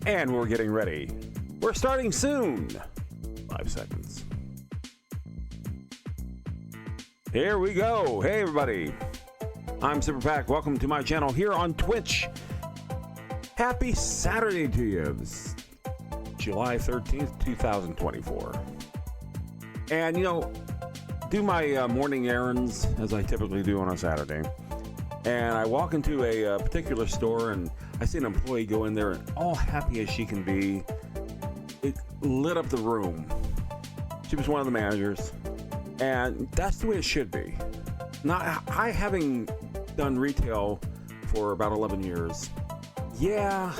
And we're getting ready. We're starting soon. 5 seconds. Here we go. Hey, everybody. I'm Super Pac. Welcome to my channel here on Twitch. Happy Saturday to you. It's July 13th, 2024. And, you know, do my morning errands as I typically do on a Saturday. And I walk into a particular store and I see an employee go in there and all happy as she can be. It lit up the room. She was one of the managers. And that's the way it should be. I having done retail for about 11 years. Yeah,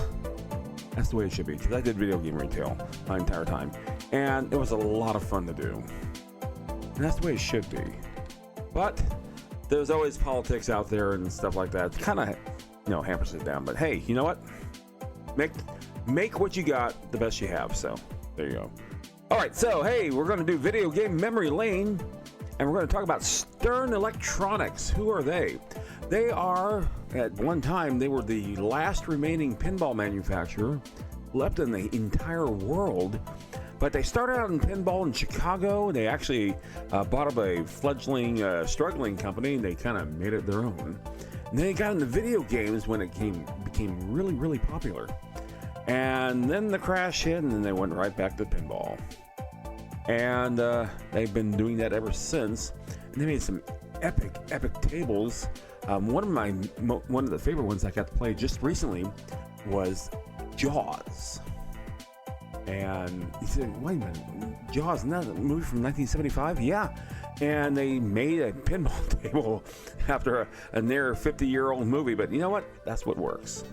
that's the way it should be. Because I did video game retail my entire time. And it was a lot of fun to do. And that's the way it should be. But there's always politics out there and stuff like that. It kind of, you know, hampers it down. But hey, you know what? Make what you got the best you have. So there you go. All right. So hey, we're going to do video game memory lane, and we're going to talk about Stern Electronics. Who are they? They are, at one time, they were the last remaining pinball manufacturer left in the entire world. But they started out in pinball in Chicago. They actually bought up a fledgling, struggling company. And they kind of made it their own. And then they got into video games when it became really, really popular. And then the crash hit, and then they went right back to pinball. And they've been doing that ever since. And they made some epic tables. One of the favorite ones I got to play just recently was Jaws. And he said, wait a minute, Jaws, not a movie from 1975? Yeah. And they made a pinball table after a near 50-year-old movie. But you know what? That's what works.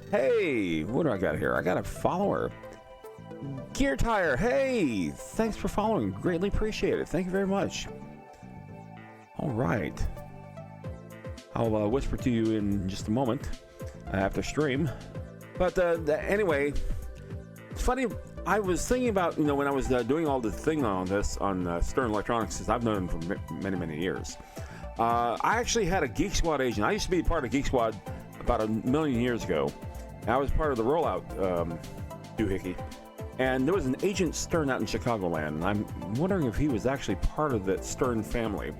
Hey, what do I got here? I got a follower. Gear Tire, hey, thanks for following. Greatly appreciate it. Thank you very much. All right. I'll whisper to you in just a moment after stream. But anyway, it's funny. I was thinking about, you know, when I was doing all the thing on this on Stern Electronics, since I've known them for many years. I actually had a Geek Squad agent. I used to be part of Geek Squad about 1,000,000 years ago. I was part of the rollout doohickey. And there was an agent Stern out in Chicagoland. And I'm wondering if he was actually part of the Stern family.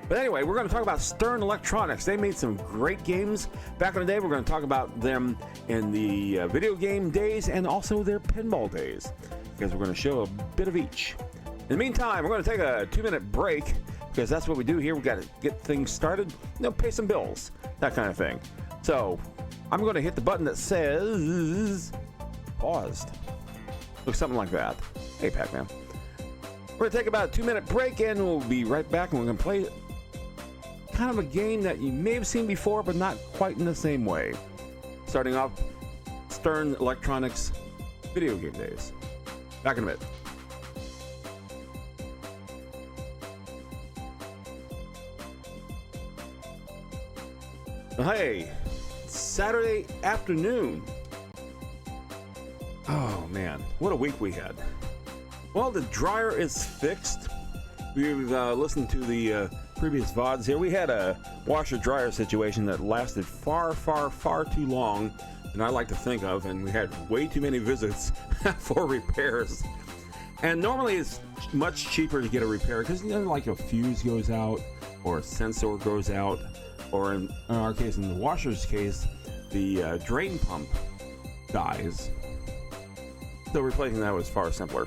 But anyway, we're going to talk about Stern Electronics. They made some great games back in the day. We're going to talk about them in the video game days and also their pinball days, because we're going to show a bit of each. In the meantime, we're going to take a 2-minute break, because that's what we do here. We got to get things started, you know, pay some bills, that kind of thing. So I'm going to hit the button that says paused. Looks something like that. Hey, Pac-Man. We're going to take about a 2-minute break, and we'll be right back, and we're going to play kind of a game that you may have seen before, but not quite in the same way. Starting off, Stern Electronics video game days. Back in a minute. Hey, Saturday afternoon. Oh man, what a week we had. Well, the dryer is fixed. We've listened to the previous VODs here. We had a washer dryer situation that lasted far too long than I like to think of, and we had way too many visits for repairs. And normally it's much cheaper to get a repair because, you know, like a fuse goes out or a sensor goes out, or in our case, in the washer's case, the drain pump dies. So replacing that was far simpler.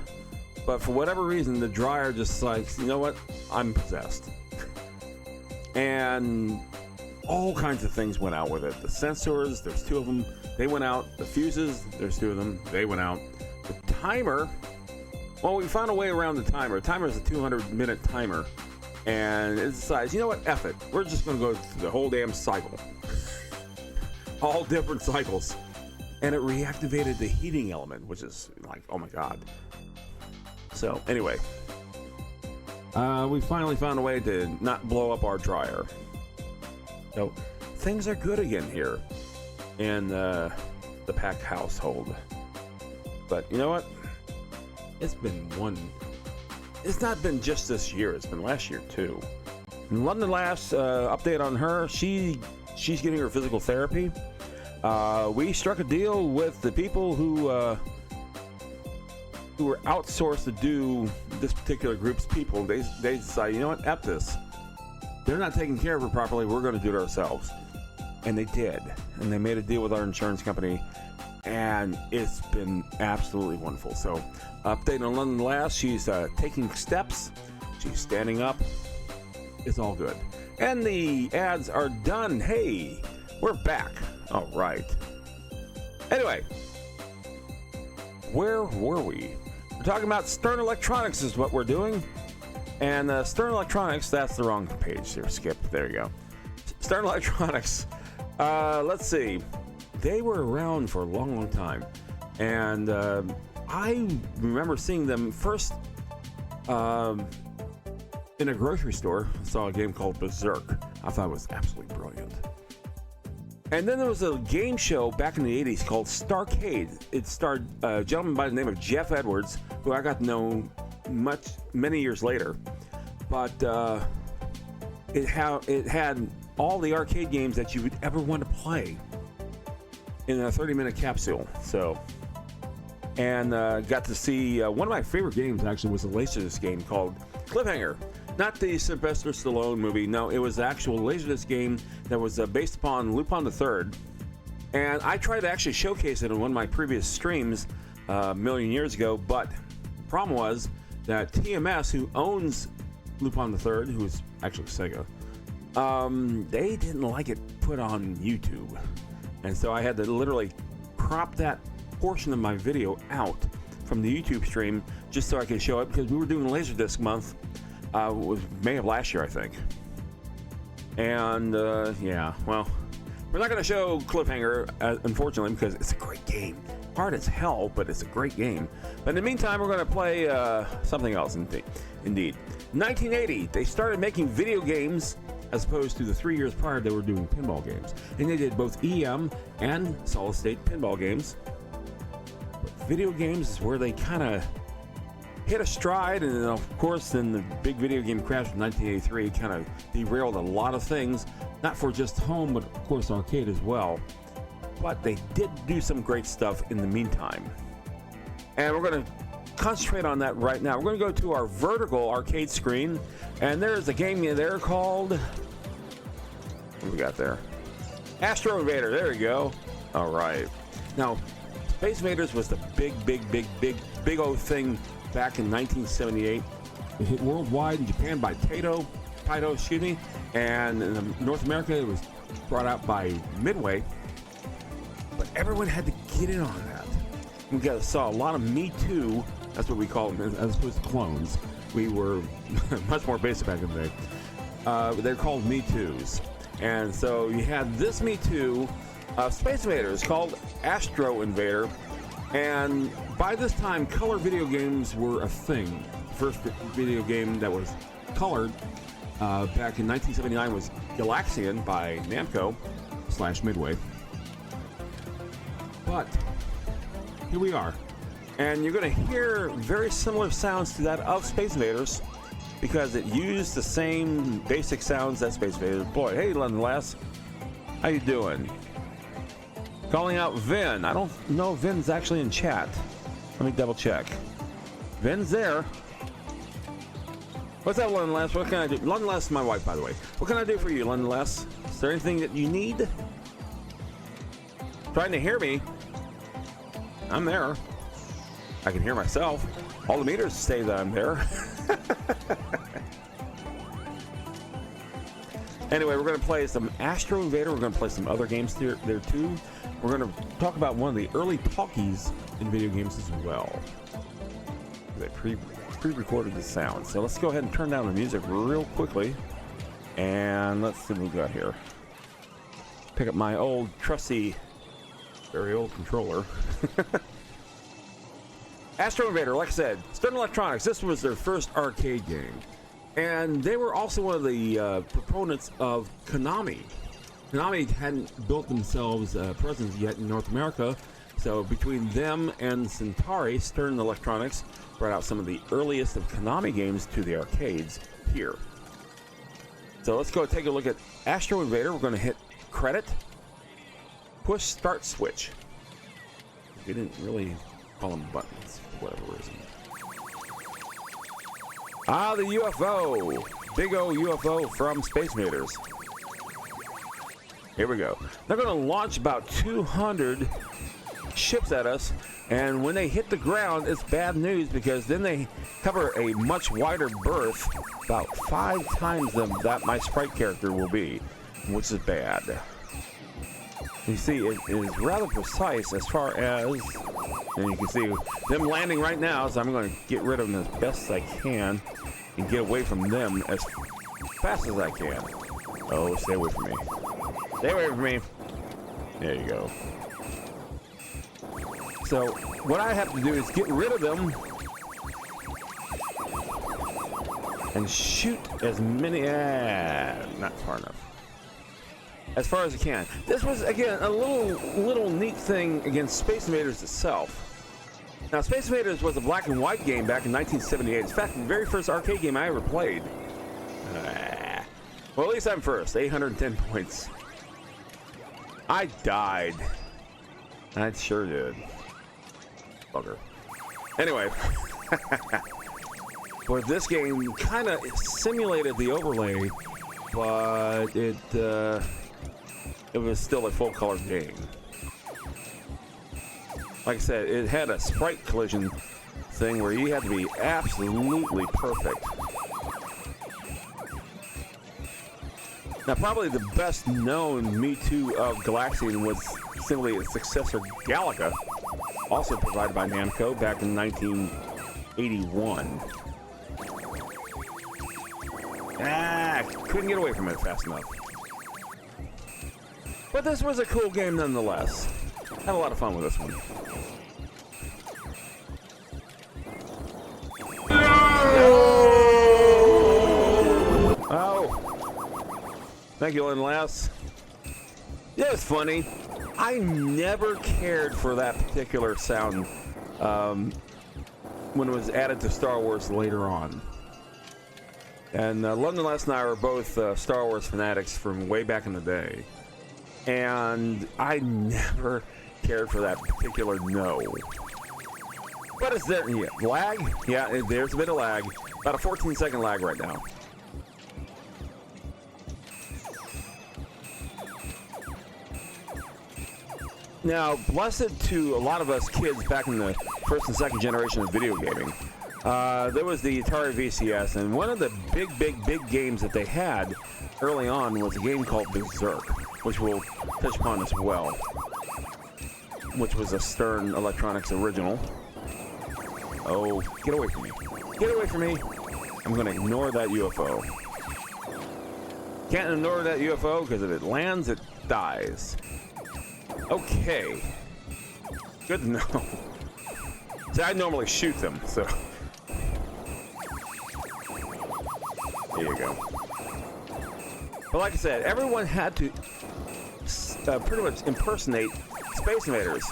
But for whatever reason, the dryer just like, you know what, I'm possessed. And all kinds of things went out with it. The sensors, there's 2 of them, they went out. The fuses, there's 2 of them, they went out. The timer, well, we found a way around the timer. The timer is a 200-minute timer. And it decides, you know what, F it. We're just going to go through the whole damn cycle. All different cycles. And it reactivated the heating element, which is like, oh my God. So anyway, we finally found a way to not blow up our dryer. So things are good again here in the Pac household. But you know what? It's not been just this year. It's been last year too. And London last update on her. She's getting her physical therapy. we struck a deal with the people who were outsourced to do this particular group's people. They decided, you know what, F this. They're not taking care of it properly. We're going to do it ourselves. And they did. And they made a deal with our insurance company. And it's been absolutely wonderful. So, update on London Lass. She's taking steps. She's standing up. It's all good. And the ads are done. Hey, we're back. All right. Anyway, where were we? We're talking about Stern Electronics is what we're doing. And Stern Electronics, that's the wrong page there. Skip. There you go. Stern Electronics. Let's see. They were around for a long, long time. And I remember seeing them first in a grocery store. I saw a game called Berserk. I thought it was absolutely brilliant. And then there was a game show back in the 80s called Starcade. It starred a gentleman by the name of Jeff Edwards, who I got to know many years later. But it had all the arcade games that you would ever want to play in a 30-minute capsule. So, and got to see one of my favorite games actually was a Laserdisc game called Cliffhanger. Not the Sylvester Stallone movie. No, it was the actual Laserdisc game that was based upon Lupin III. And I tried to actually showcase it in one of my previous streams a million years ago, but the problem was that TMS, who owns Lupin III, who is actually Sega, they didn't like it put on YouTube. And so I had to literally crop that portion of my video out from the YouTube stream just so I could show it, because we were doing Laserdisc month. It was May of last year, I think. And yeah, well, we're not going to show Cliffhanger, unfortunately, because it's a great game. Hard as hell, but it's a great game. But in the meantime, we're going to play something else, indeed. 1980, they started making video games, as opposed to the 3 years prior they were doing pinball games. And they did both EM and solid-state pinball games. But video games is where they kind of hit a stride, and then, of course, then the big video game crash of 1983 kind of derailed a lot of things, not for just home, but of course arcade as well. But they did do some great stuff in the meantime. And we're going to concentrate on that right now. We're going to go to our vertical arcade screen, and there's a game there called, what do we got there? Astro Invader. There you go. All right. Now, Space Invaders was the big old thing back in 1978. It hit worldwide in Japan by Taito, excuse me, and in North America it was brought out by Midway. But everyone had to get in on that. We saw a lot of Me Too, that's what we call them, as opposed to clones. We were much more basic back in the day. They're called Me Toos. And so you had this Me Too, Space Invaders, called Astro Invader. And by this time, color video games were a thing. The first video game that was colored back in 1979 was Galaxian by Namco / Midway. But here we are. And you're going to hear very similar sounds to that of Space Invaders, because it used the same basic sounds that Space Invaders. Boy, hey, London Lass, how you doing? Calling out Vin. I don't know if Vin's actually in chat. Let me double check. Vin's there. What's up, London Lass? What can I do? London Lass is my wife, by the way. What can I do for you, London Lass? Is there anything that you need? Trying to hear me? I'm there. I can hear myself. All the meters say that I'm there. Anyway, we're going to play some Astro Invader. We're going to play some other games there too. We're going to talk about one of the early talkies in video games as well. They pre-recorded the sound. So let's go ahead and turn down the music real quickly. And let's see what we got here. Pick up my old trusty, very old controller. Astro Invader, like I said, Stern Electronics. This was their first arcade game. And they were also one of the proponents of Konami. Konami hadn't built themselves a presence yet in North America, so between them and Centauri, Stern Electronics brought out some of the earliest of Konami games to the arcades here. So let's go take a look at Astro Invader. We're going to hit credit, push start switch. We didn't really call them buttons for whatever reason. Ah, the UFO. Big O UFO from Space Invaders. Here we go. They're going to launch about 200 ships at us, and when they hit the ground, it's bad news because then they cover a much wider berth, about 5 times that my sprite character will be, which is bad. You see, it is rather precise as far as, and you can see them landing right now, so I'm going to get rid of them as best as I can and get away from them as fast as I can. Oh, stay away from me. Stay away from me. There you go. So what I have to do is get rid of them and shoot as many, not far enough, as far as I can. This was, again, a little neat thing against Space Invaders itself. Now, Space Invaders was a black and white game back in 1978. In fact, the very first arcade game I ever played. Well, at least I'm first. 810 points. I died. I sure did. Bugger. Anyway. But this game kind of simulated the overlay, but it was still a full-color game. Like I said, it had a sprite collision thing where you had to be absolutely perfect. Now, probably the best known Me Too of Galaxian was simply its successor, Galaga, also provided by Namco back in 1981. Couldn't get away from it fast enough. But this was a cool game nonetheless. Had a lot of fun with this one. Oh. Thank you, Lynn Lass. Yeah, it's funny. I never cared for that particular sound when it was added to Star Wars later on. And London Lass and I are both Star Wars fanatics from way back in the day. And I never cared for that particular no. But is there lag? Yeah, there's a bit of lag. About a 14-second lag right now. Now, blessed to a lot of us kids back in the first and second generation of video gaming, there was the Atari VCS, and one of the big games that they had early on was a game called Berserk, which we'll touch upon as well, which was a Stern Electronics original. Oh, get away from me. Get away from me. I'm going to ignore that UFO. Can't ignore that UFO because if it lands, it dies. Okay. Good to know. See, I normally shoot them, so. There you go. But like I said, everyone had to pretty much impersonate Space Invaders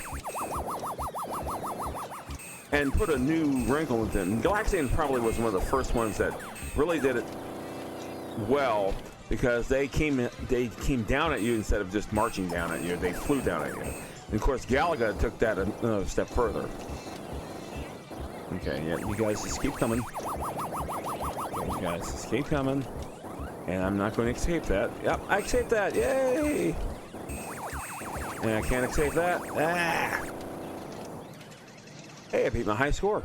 and put a new wrinkle into them. Galaxian probably was one of the first ones that really did it well, because they came down at you instead of just marching down at you. They flew down at you. And of course, Galaga took that another step further. Okay, yeah, you guys just keep coming. Okay, you guys just keep coming. And I'm not going to escape that. Yep, I escaped that. Yay! And I can't escape that. Ah! Hey, I beat my high score.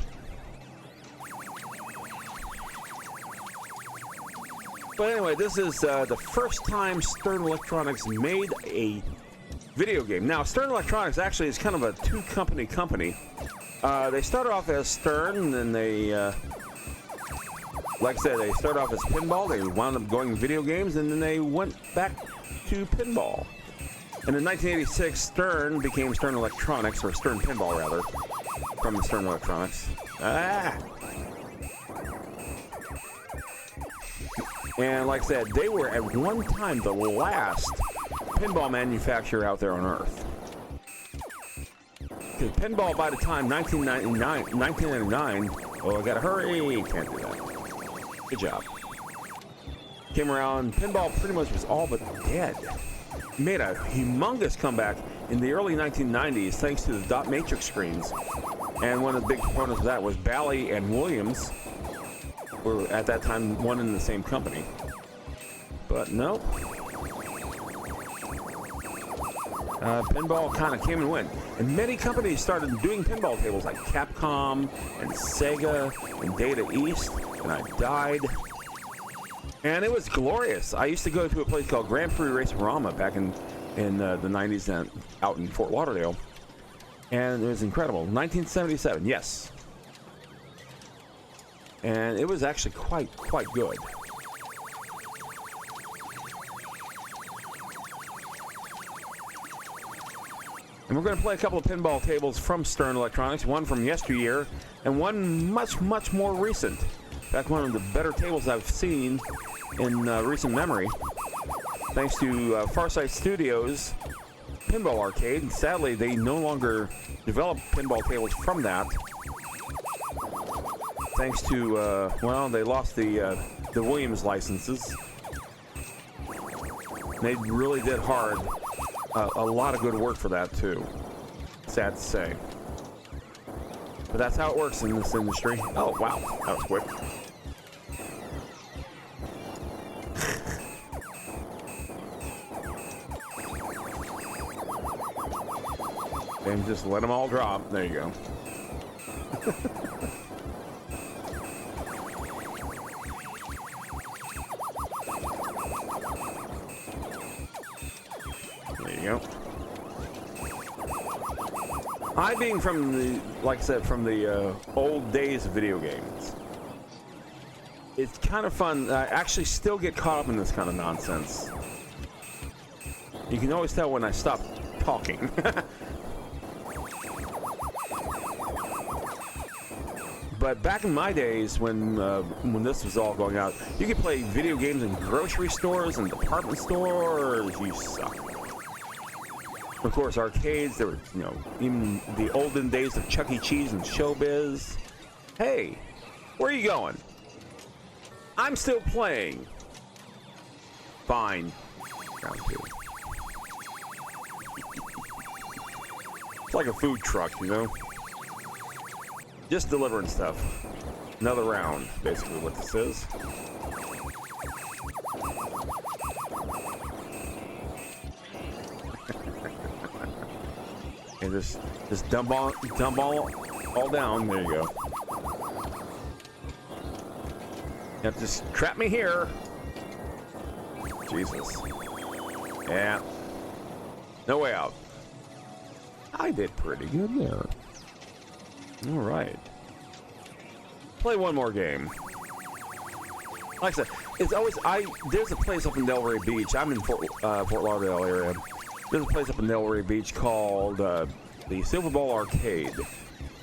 But anyway, this is the first time Stern Electronics made a video game. Now, Stern Electronics actually is kind of a two-company company. They started off as Stern, and then they, like I said, they started off as pinball. They wound up going video games, and then they went back to pinball. And in 1986, Stern became Stern Electronics, or Stern Pinball, rather, from the Stern Electronics. And like I said, they were at one time the last pinball manufacturer out there on Earth. Because pinball, by the time 1999, oh, I gotta hurry, can't do that. Good job. Came around, pinball pretty much was all but dead. made a humongous comeback in the early 1990s thanks to the dot matrix screens. And one of the big proponents of that was Bally and Williams, were at that time one in the same company. But no. Pinball kind of came and went. And many companies started doing pinball tables like Capcom and Sega and Data East. And I died. And it was glorious. I used to go to a place called Grand Prix Race-A-Rama back in the 90s out in Fort Lauderdale. And it was incredible. 1977, yes. And it was actually quite good. And we're going to play a couple of pinball tables from Stern Electronics, one from yesteryear and one much more recent. In fact, one of the better tables I've seen in recent memory, thanks to Farsight Studios Pinball Arcade. Sadly, they no longer develop pinball tables from that, thanks to well, they lost the Williams licenses. They really did hard. A lot of good work for that too. Sad to say, but that's how it works in this industry. Oh wow, that was quick. And just let them all drop. There you go. There you go. I being from the, like I said, from the old days of video games, it's kind of fun. I actually still get caught up in this kind of nonsense. You can always tell when I stop talking. But back in my days, when this was all going out, you could play video games in grocery stores and department stores. You suck. Of course, arcades. There were, you know, even the olden days of Chuck E. Cheese and Showbiz. Hey, where are you going? I'm still playing. Fine. Round two. It's like a food truck, you know. Just delivering stuff. Another round, basically what this is. And just dump all down. There you go. You have to just trap me here. Jesus. Yeah. No way out. I did pretty good there. All right. Play one more game. Like I said, it's always there's a place up in Delray Beach. I'm in Fort Lauderdale area. There's a place up in Delray Beach called the Silver Ball Arcade,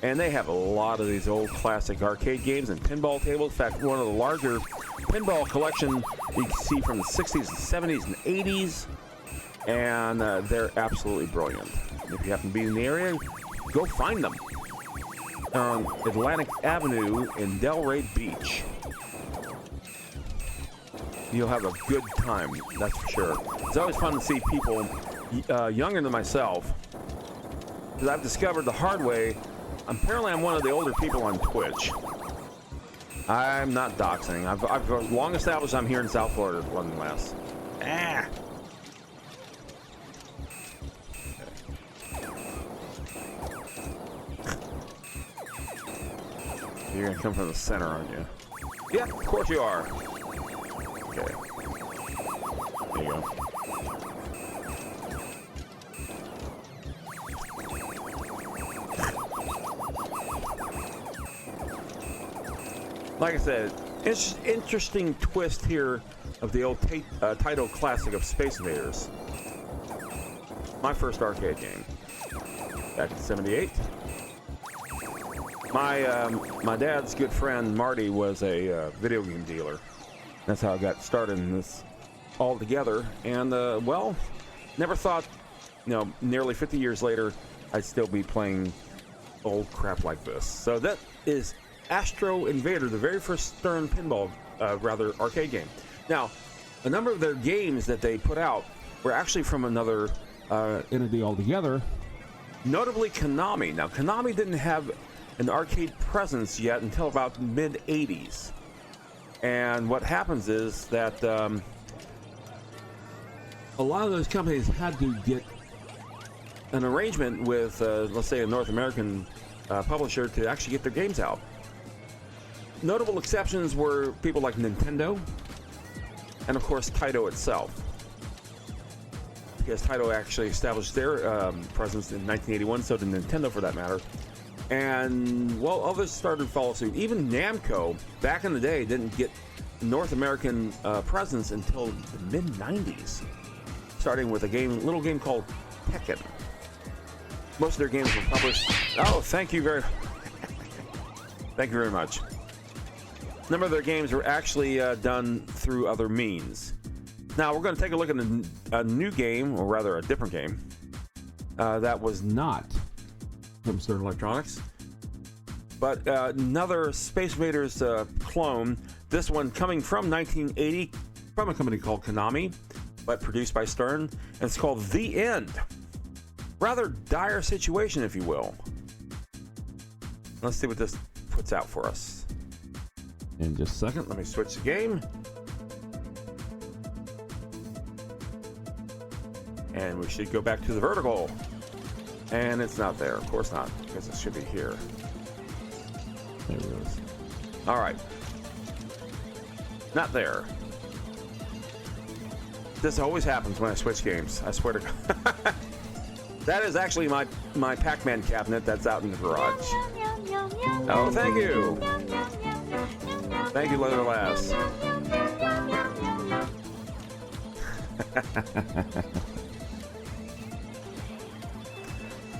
and they have a lot of these old classic arcade games and pinball tables. In fact, one of the larger pinball collection you can see from the 60s and 70s and 80s, and they're absolutely brilliant. If you happen to be in the area, go find them on Atlantic Avenue in Delray Beach. You'll have a good time, that's for sure. It's always fun to see people younger than myself, because I've discovered the hard way. Apparently, I'm one of the older people on Twitch. I'm not doxing. I've long established I'm here in South Florida, nonetheless. Ah. You're gonna come from the center, aren't you? Yeah, of course you are. Okay. There you go. Like I said, it's interesting twist here of the old title classic of Space Invaders. My first arcade game back in '78. My dad's good friend Marty was a video game dealer. That's how I got started in this all together. And well, never thought, you know, nearly 50 years later, I'd still be playing old crap like this. So that is Astro Invader, the very first Stern pinball, arcade game. Now, a number of their games that they put out were actually from another entity altogether, notably Konami. Now, Konami didn't have an arcade presence yet until about mid-'80s. And what happens is that a lot of those companies had to get an arrangement with, let's say, a North American publisher to actually get their games out. Notable exceptions were people like Nintendo and, of course, Taito itself. Because Taito actually established their presence in 1981, so did Nintendo for that matter. And, well, others started to follow suit. Even Namco, back in the day, didn't get North American presence until the mid-'90s, starting with a little game called Tekken. Most of their games were published. Oh, thank you very much. A number of their games were actually done through other means. Now, we're going to take a look at a new game, or rather a different game, that was not from Stern Electronics, but another Space Invaders clone, this one coming from 1980 from a company called Konami, but produced by Stern, and it's called The End. Rather dire situation, if you will. Let's see what this puts out for us. In just a second, let me switch the game. And we should go back to the vertical. And it's not there. Of course not, because it should be here. There it is. All right. Not there. This always happens when I switch games. I swear to God. That is actually my Pac-Man cabinet that's out in the garage. Oh, thank you. Thank you, Leather Lass.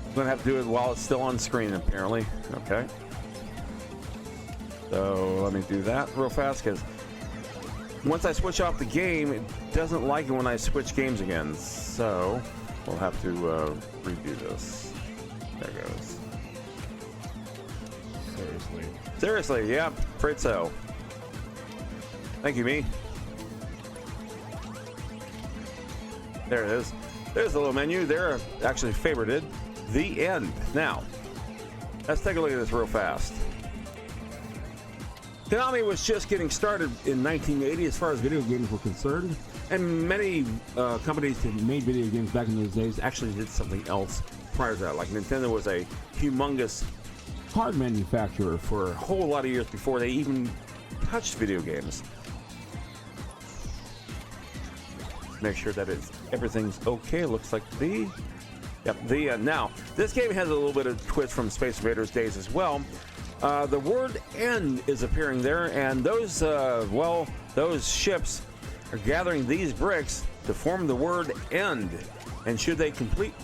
I'm going to have to do it while it's still on screen, apparently. Okay. So let me do that real fast, because once I switch off the game, it doesn't like it when I switch games again. So we'll have to redo this. There it goes. Seriously, yeah, afraid so. Thank you, me. There it is. There's the little menu. They're actually favorited. The End. Now, let's take a look at this real fast. Konami was just getting started in 1980 as far as video games were concerned, and many companies that made video games back in those days actually did something else prior to that. Like Nintendo was a humongous card manufacturer for a whole lot of years before they even touched video games. Make sure that everything's okay. Looks like the End. Now, this game has a little bit of twist from Space Invaders days as well. The word "end" is appearing there, and those ships are gathering these bricks to form the word "end." And should they complete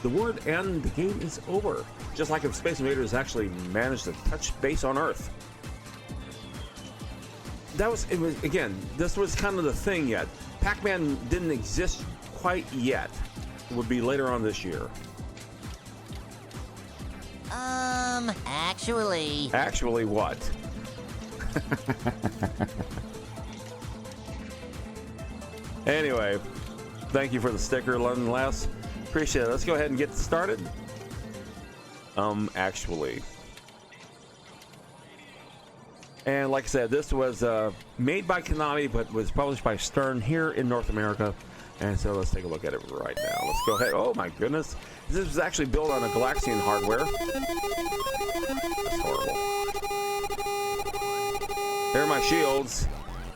the word "end," the game is over. Just like if Space Invaders actually managed to touch base on Earth. This was kind of the thing yet. Pac-Man didn't exist quite yet. It would be later on this year. Actually. Actually what? Anyway, thank you for the sticker, London Lass. Appreciate it. Let's go ahead and get started. Actually. And like I said, this was made by Konami, but was published by Stern here in North America. And so let's take a look at it right now. Let's go ahead. Oh my goodness. This was actually built on a Galaxian hardware. That's horrible. They're my shields.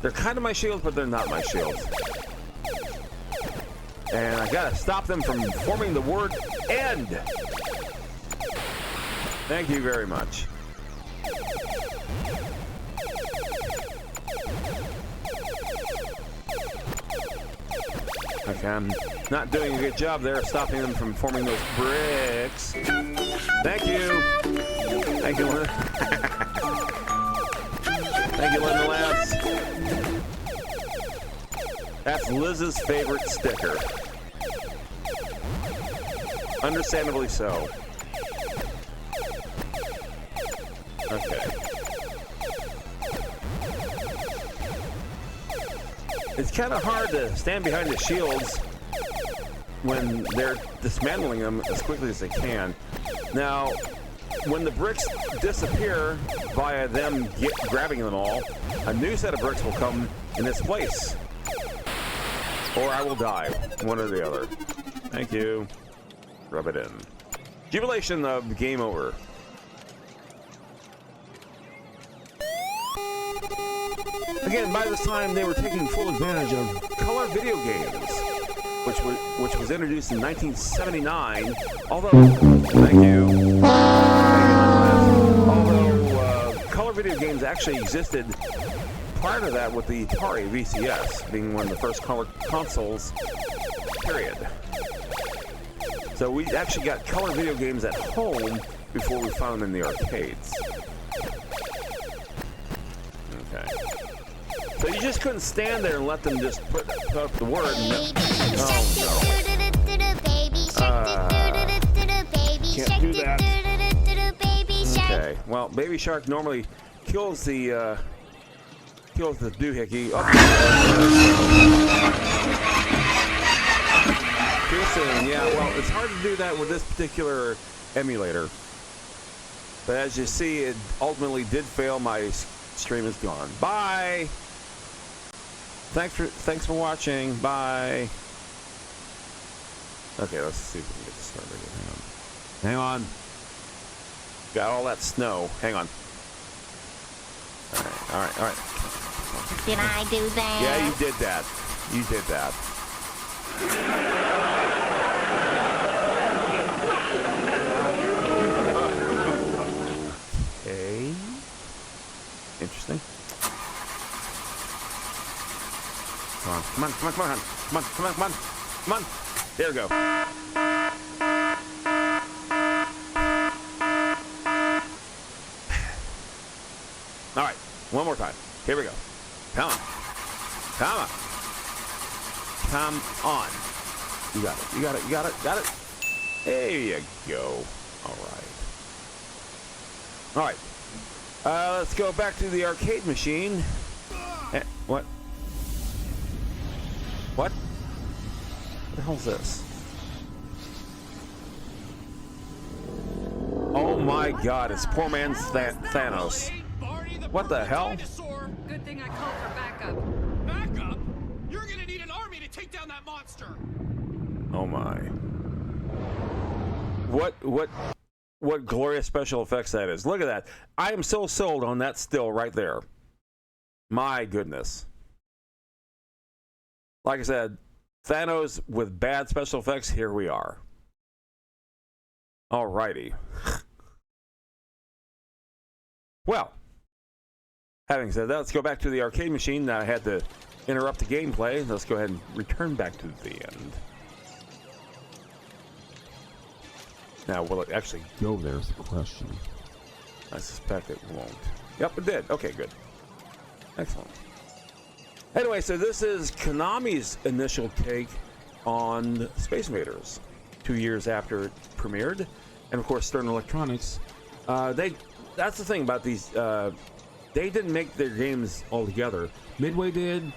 They're kind of my shields, but they're not my shields. And I gotta stop them from forming the word "end." Thank you very much. Okay, I'm not doing a good job there stopping them from forming those bricks. Thank you. Thank you, Linda. Thank you, Linda Lass. That's Liz's favorite sticker. Understandably so. Okay. It's kind of hard to stand behind the shields when they're dismantling them as quickly as they can. Now, when the bricks disappear via them grabbing them all, a new set of bricks will come in its place. Or I will die, one or the other. Thank you. Rub it in. Jubilation of game over. Again, by this time, they were taking full advantage of color video games, which was introduced in 1979. Although, thank you. Although color video games actually existed prior to that with the Atari VCS being one of the first color consoles. Period. So we actually got color video games at home before we found them in the arcades. Okay. So you just couldn't stand there and let them just put up the word. And can't do that. Okay. Well, Baby Shark normally kills the doohickey. Oh. Too soon. Yeah. Well, it's hard to do that with this particular emulator. But as you see, it ultimately did fail. My stream is gone. Bye. Thanks for watching. Bye. Okay, let's see if we can get this started. Hang on. Got all that snow. Hang on. All right. Did I do that? Yeah, you did that. You did that. Okay. Interesting. Come on. There we go. All right, one more time. Here we go. Come on. You got it. There you go. All right. Let's go back to the arcade machine. What? What the hell's this? Oh my God, it's poor man's Thanos. What the hell? Good thing I called for backup. Backup? You're gonna need an army to take down that monster. Oh my. What glorious special effects that is. Look at that. I am so sold on that still right there. My goodness. Like I said, Thanos with bad special effects, here we are. Alrighty. Well, having said that, let's go back to the arcade machine. Now I had to interrupt the gameplay. Let's go ahead and return back to the end. Now, will it actually go there is the question. I suspect it won't. Yep, it did. Okay, good. Excellent. Anyway, so this is Konami's initial take on Space Invaders 2 years after it premiered. And of course, Stern Electronics, that's the thing about these, they didn't make their games all together. Midway did,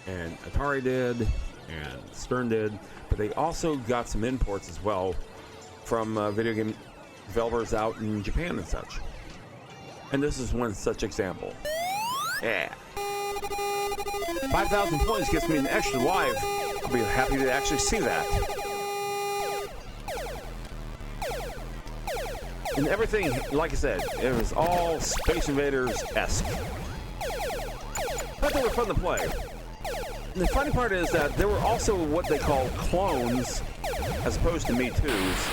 and Atari did, and Stern did, but they also got some imports as well from video game developers out in Japan and such. And this is one such example. Yeah. 5,000 points gets me an extra live. I'll be happy to actually see that. And everything, like I said, it was all Space Invaders-esque. But they were fun to play. And the funny part is that there were also what they call clones, as opposed to Me Too's.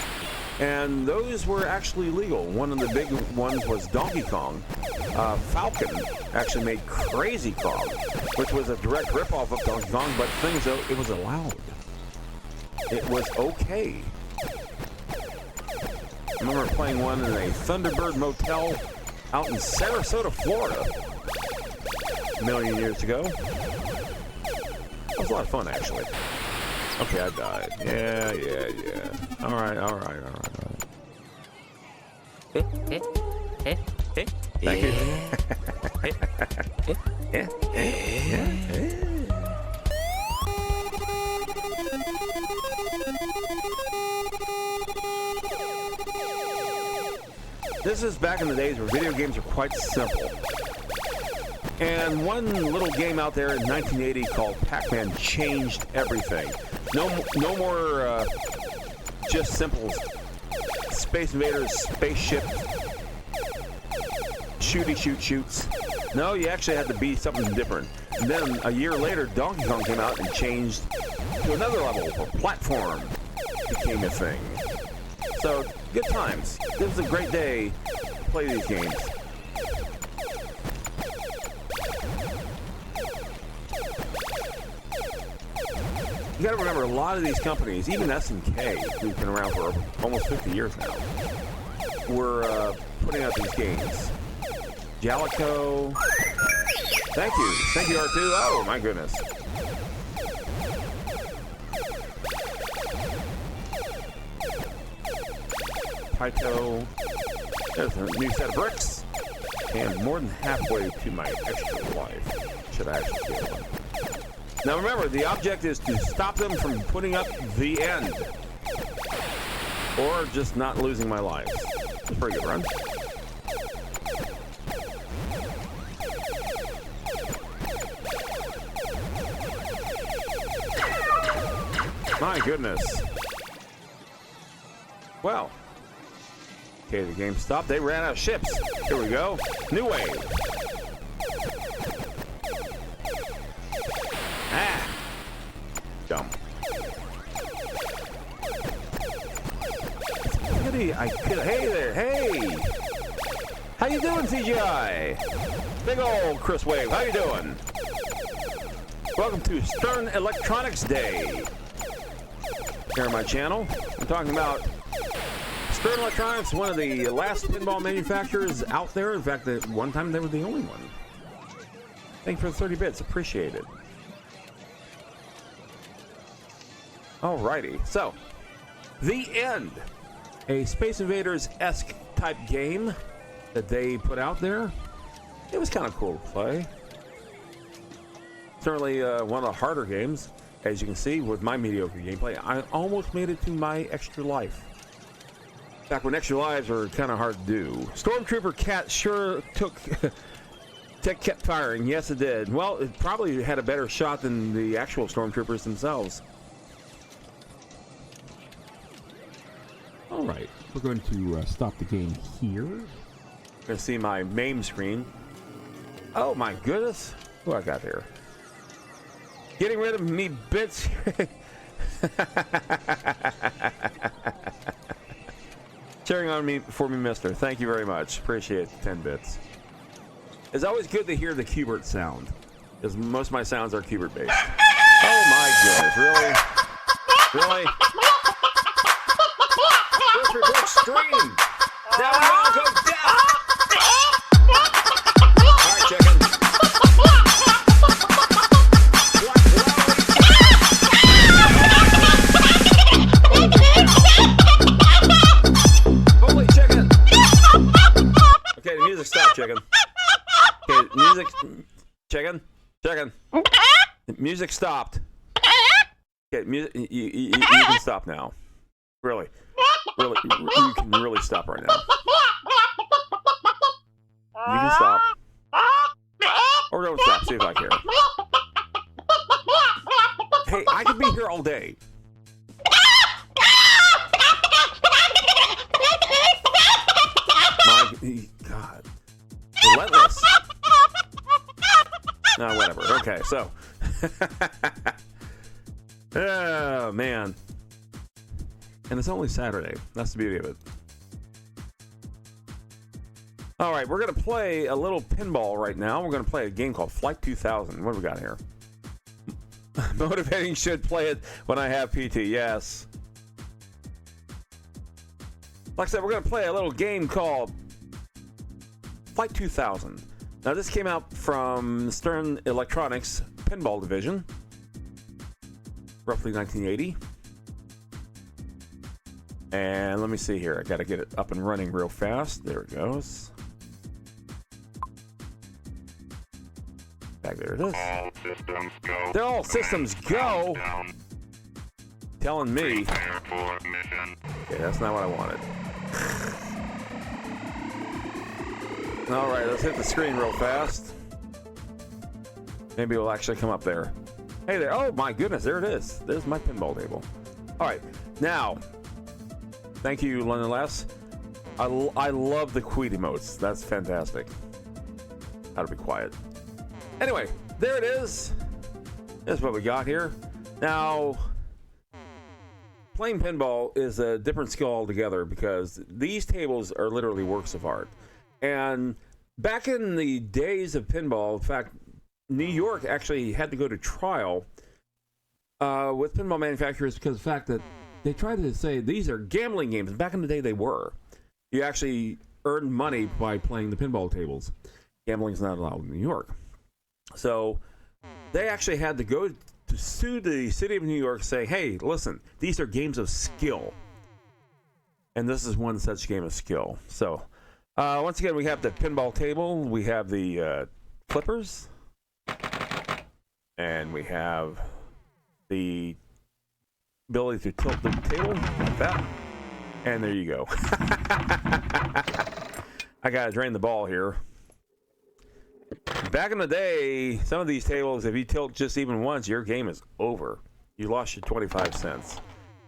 And those were actually legal. One of the big ones was Donkey Kong. Falcon actually made Crazy Kong, which was a direct ripoff of Donkey Kong, but things though, it was allowed. It was okay. I remember playing one in a Thunderbird motel out in Sarasota, Florida, a million years ago. It was a lot of fun, actually. Okay, I died. Yeah. All right. Thank you. This is back in the days where video games were quite simple. And one little game out there in 1980 called Pac-Man changed everything. No more just simple Space Invaders, spaceship, shoots. No, you actually had to be something different. And then a year later, Donkey Kong came out and changed to another level. A platform became a thing. So, good times. This was a great day to play these games. You gotta remember, a lot of these companies, even S&K, who's been around for almost 50 years now, were putting out these games. Jalico. Thank you, R2. Oh, my goodness. Taito. There's a new set of bricks. And more than halfway to my extra life. Should I actually get one? Now remember, the object is to stop them from putting up the end. Or just not losing my life. It's a pretty good run. My goodness. Well. Okay, the game stopped. They ran out of ships. Here we go. New wave. Ah. Dumb. I could. Hey there. Hey. How you doing, CGI? Big old Chris Wave. How you doing? Welcome to Stern Electronics Day. Here on my channel, I'm talking about Stern Electronics, one of the last pinball manufacturers out there. In fact, at one time they were the only one. Thank you for the 30 bits. Appreciate it. Alrighty. So, The End. A Space Invaders-esque type game that they put out there. It was kind of cool to play. Certainly one of the harder games. As you can see, with my mediocre gameplay, I almost made it to my extra life. Back when extra lives were kind of hard to do. Stormtrooper Cat sure kept firing. Yes, it did. Well, it probably had a better shot than the actual Stormtroopers themselves. All right, we're going to stop the game here. You're going to see my MAME screen. Oh my goodness. What I got here? Getting rid of me bits. Cheering on me for me, mister. Thank you very much. Appreciate the 10 bits. It's always good to hear the Qbert sound, because most of my sounds are Qbert based. Oh my goodness, really? Really? First report stream! Now we all go down! Alright, chicken. Holy chicken! Okay, the music stopped, chicken. Okay, music... Chicken? Chicken. The music stopped. Okay, music... You can stop now. Really. Really, you can really stop right now. You can stop. Or don't stop, see if I care. Hey, I could be here all day. My God. Relentless. No, whatever. Okay, so. Oh, man. And it's only Saturday. That's the beauty of it. All right, we're going to play a little pinball right now. We're going to play a game called Flight 2000. What do we got here? Motivating should play it when I have PT. Yes. Like I said, we're going to play a little game called Flight 2000. Now, this came out from Stern Electronics Pinball Division. Roughly 1980. And let me see here. I got to get it up and running real fast. There it goes. Back there it is. All systems go. They're all systems go. Telling me. Prepare for mission. Okay, that's not what I wanted. All right, let's hit the screen real fast. Maybe it'll actually come up there. Hey there. Oh, my goodness. There it is. There's my pinball table. All right. Now, thank you, London Les. I love the Queed emotes. That's fantastic. How to be quiet. Anyway, there it is. That's what we got here. Now, playing pinball is a different skill altogether because these tables are literally works of art. And back in the days of pinball, in fact, New York actually had to go to trial with pinball manufacturers because of the fact that they tried to say these are gambling games. Back in the day, they were. You actually earned money by playing the pinball tables. Gambling is not allowed in New York. So they actually had to go to sue the city of New York, say, hey, listen, these are games of skill. And this is one such game of skill. So once again, we have the pinball table. We have the flippers. And we have the ability to tilt the table like that. And there you go. I gotta drain the ball here. Back in the day, some of these tables, if you tilt just even once, your game is over. You lost your 25 cents.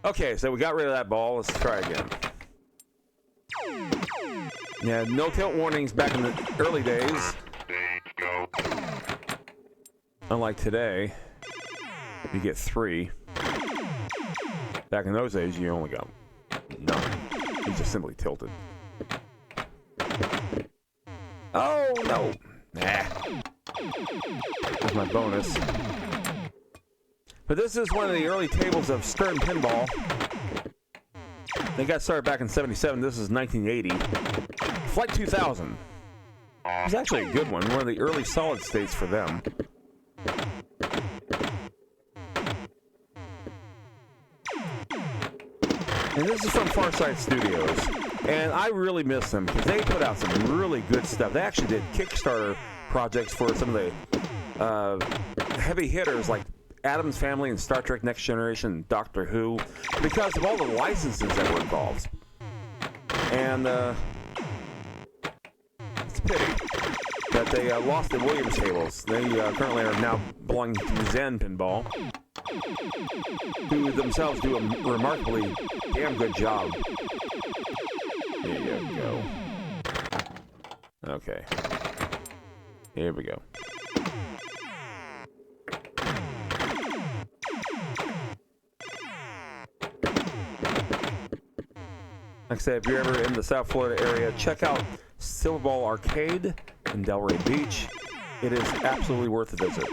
Okay, so we got rid of that ball. Let's try again. Yeah, no tilt warnings back in the early days. Unlike today, you get 3. Back in those days, you only got none. You just simply tilted. Oh, no. Nah. That's my bonus. But this is one of the early tables of Stern Pinball. They got started back in 77. This is 1980. Flight 2000. It was actually a good one. One of the early solid states for them. And this is from Farside Studios. And I really miss them because they put out some really good stuff. They actually did Kickstarter projects for some of the heavy hitters like Addams Family and Star Trek Next Generation and Doctor Who because of all the licenses that were involved. And it's a pity that they lost the Williams tables. They currently are now belonging to Zen Pinball, who themselves do a remarkably damn good job. There you go. Okay. Here we go. Like I said, if you're ever in the South Florida area, check out Silverball Arcade in Delray Beach. It is absolutely worth a visit.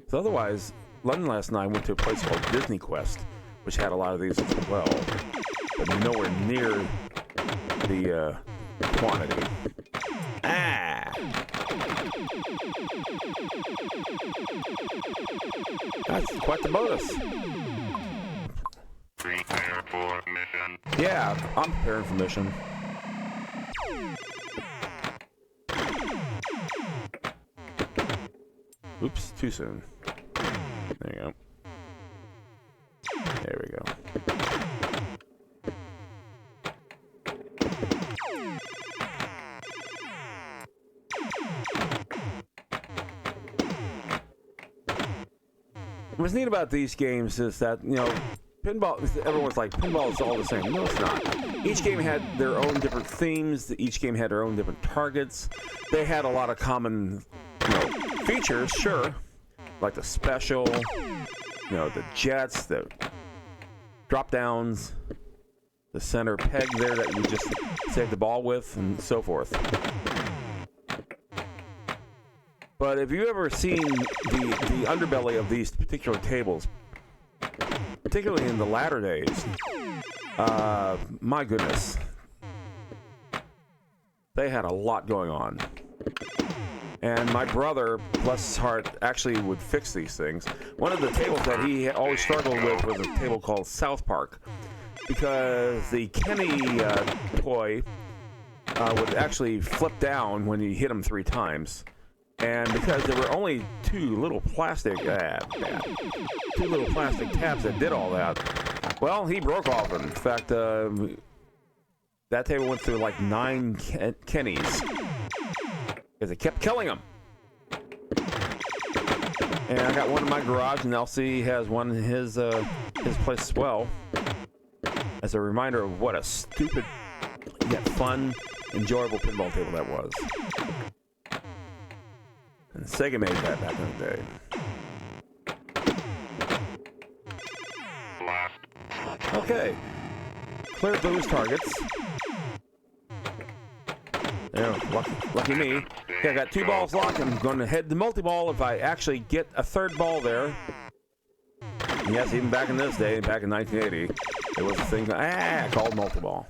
So otherwise, London last night went to a place called Disney Quest, which had a lot of these as well, but nowhere near the quantity. Ah! That's quite the bonus. Prepare for mission. Yeah, I'm preparing for mission. Oops, too soon. There you go. There we go. What's neat about these games is that, you know, pinball, everyone's like, pinball is all the same. No, it's not. Each game had their own different themes. Each game had their own different targets. They had a lot of common, you know, features, sure. Like the special, you know, the jets, the drop downs, the center peg there that you just save the ball with, and so forth. But if you've ever seen the underbelly of these particular tables, particularly in the latter days, my goodness, they had a lot going on. And my brother, bless his heart, actually would fix these things. One of the tables that he always struggled with was a table called South Park, because the Kenny toy would actually flip down when you hit him 3 times. And because there were only 2 little plastic tabs that did all that, well, he broke off them. In fact, the that table went through like 9 Kennys because they kept killing them. And I got one in my garage, and LC has one in his place as well. As a reminder of what a stupid yet fun, enjoyable pinball table that was. And Sega made that back in the day. Okay. Cleared those targets. Yeah, lucky me. Okay, I got 2 balls locked. I'm going to head to multi-ball if I actually get a 3rd ball there. And yes, even back in this day, back in 1980, there was a thing called multi-ball.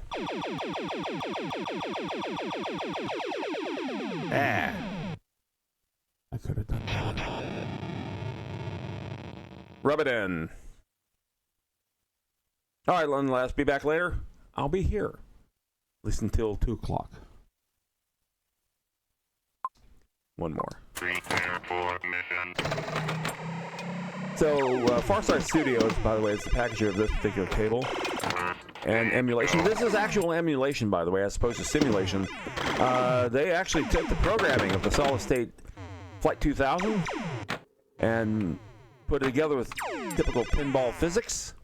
I could have done that. Rub it in. All right, nonetheless, be back later. I'll be here. At least until 2 o'clock. One more. Prepare for mission. So, Farsight Studios, by the way, is the packager of this particular table. And emulation. This is actual emulation, by the way, as opposed to simulation. They actually took the programming of the solid-state Flight 2000 and put it together with typical pinball physics.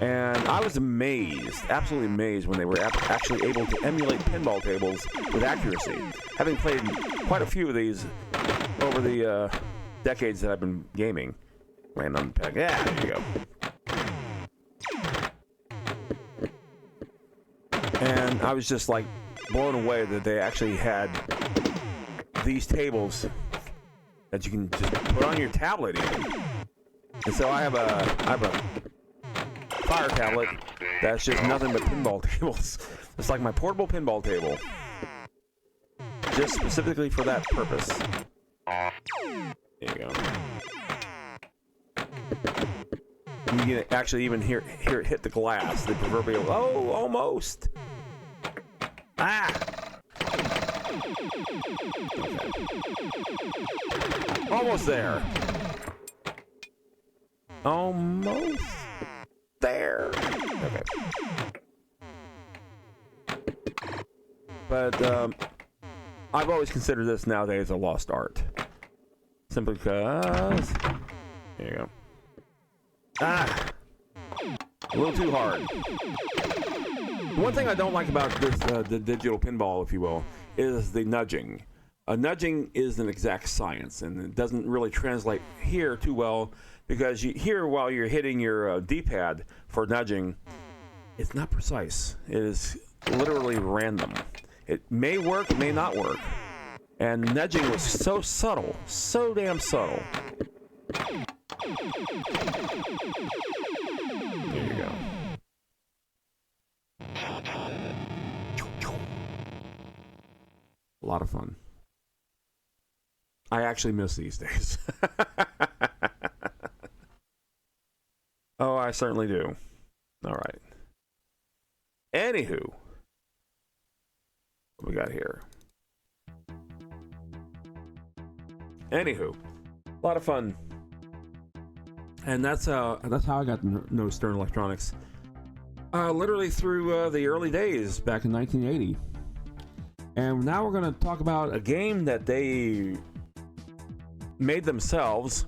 And I was amazed, absolutely amazed, when they were actually able to emulate pinball tables with accuracy. Having played quite a few of these over the decades that I've been gaming. Land on the peg. Yeah, there you go. And I was just like blown away that they actually had these tables that you can just put on your tablet even. And so I have a Fire tablet that's just nothing but pinball tables. It's like my portable pinball table, just specifically for that purpose. There you go. You can actually even hear it hit the glass, the proverbial, oh, almost. Ah! Okay. Almost there. Almost there. Okay. But I've always considered this nowadays a lost art. Simply because... There you go. Ah! A little too hard. One thing I don't like about this, the digital pinball, if you will, is the nudging. Nudging is an exact science, and it doesn't really translate here too well, because here, while you're hitting your D-pad for nudging, it's not precise. It is literally random. It may work, it may not work. And nudging was so subtle, so damn subtle. There you go. A lot of fun. I actually miss these days. Oh, I certainly do. All right. Anywho, what we got here? Anywho, a lot of fun. And that's how I got to know Stern Electronics. Literally through the early days back in 1980. And now we're going to talk about a game that they made themselves.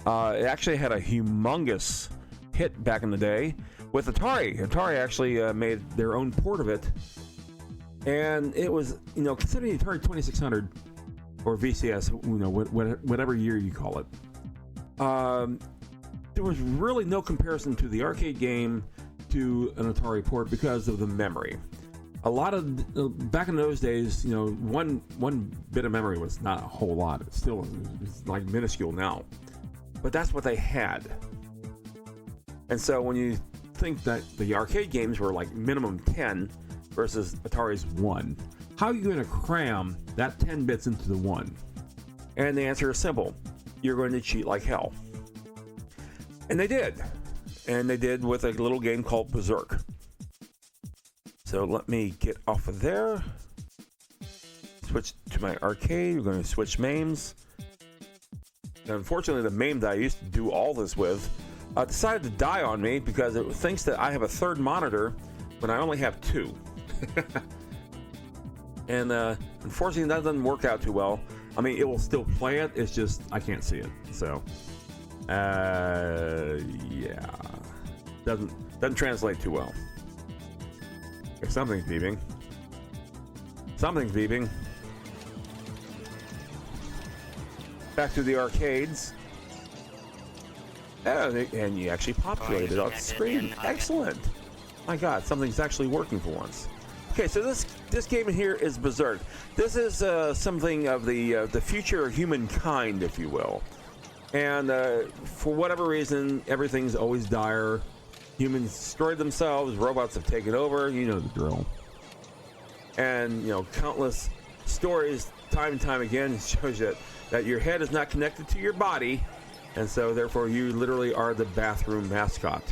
It actually had a humongous hit back in the day with Atari. Atari actually made their own port of it. And it was, considering the Atari 2600 or VCS, whatever year you call it, there was really no comparison to the arcade game to an Atari port because of the memory. A lot of back in those days, one bit of memory was not a whole lot. It's like minuscule now, but that's what they had. And so when you think that the arcade games were like minimum 10 versus Atari's 1, how are you going to cram that 10 bits into the 1? And the answer is simple: you're going to cheat like hell. And they did. And they did with a little game called Berserk. So let me get off of there. Switch to my arcade. We're going to switch MAMEs. Now, unfortunately, the MAME that I used to do all this with decided to die on me because it thinks that I have a third monitor when I only have two. And unfortunately, that doesn't work out too well. I mean, it will still play it. It's just I can't see it. So, yeah, doesn't translate too well. Okay, something's beeping. Something's beeping. Back to the arcades. Oh, and you actually populated on the screen. Excellent. My God, something's actually working for once. Okay, so this game here is Berserk. This is something of the future of humankind, if you will. And for whatever reason, everything's always dire. Humans destroyed themselves. Robots have taken over. You know the drill. And countless stories, time and time again, shows that your head is not connected to your body, and so therefore you literally are the bathroom mascot.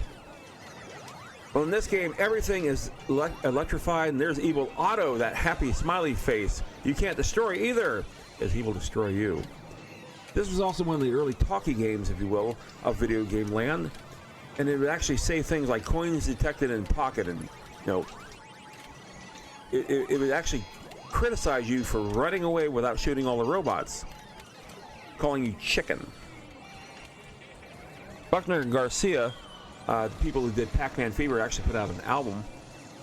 Well, in this game, everything is electrified, and there's Evil Otto, that happy smiley face you can't destroy either, as he will destroy you. This was also one of the early talkie games, if you will, of video game land, and it would actually say things like coins detected in pocket, and it would actually criticize you for running away without shooting all the robots, calling you chicken. Buckner and Garcia, the people who did Pac-Man Fever, actually put out an album,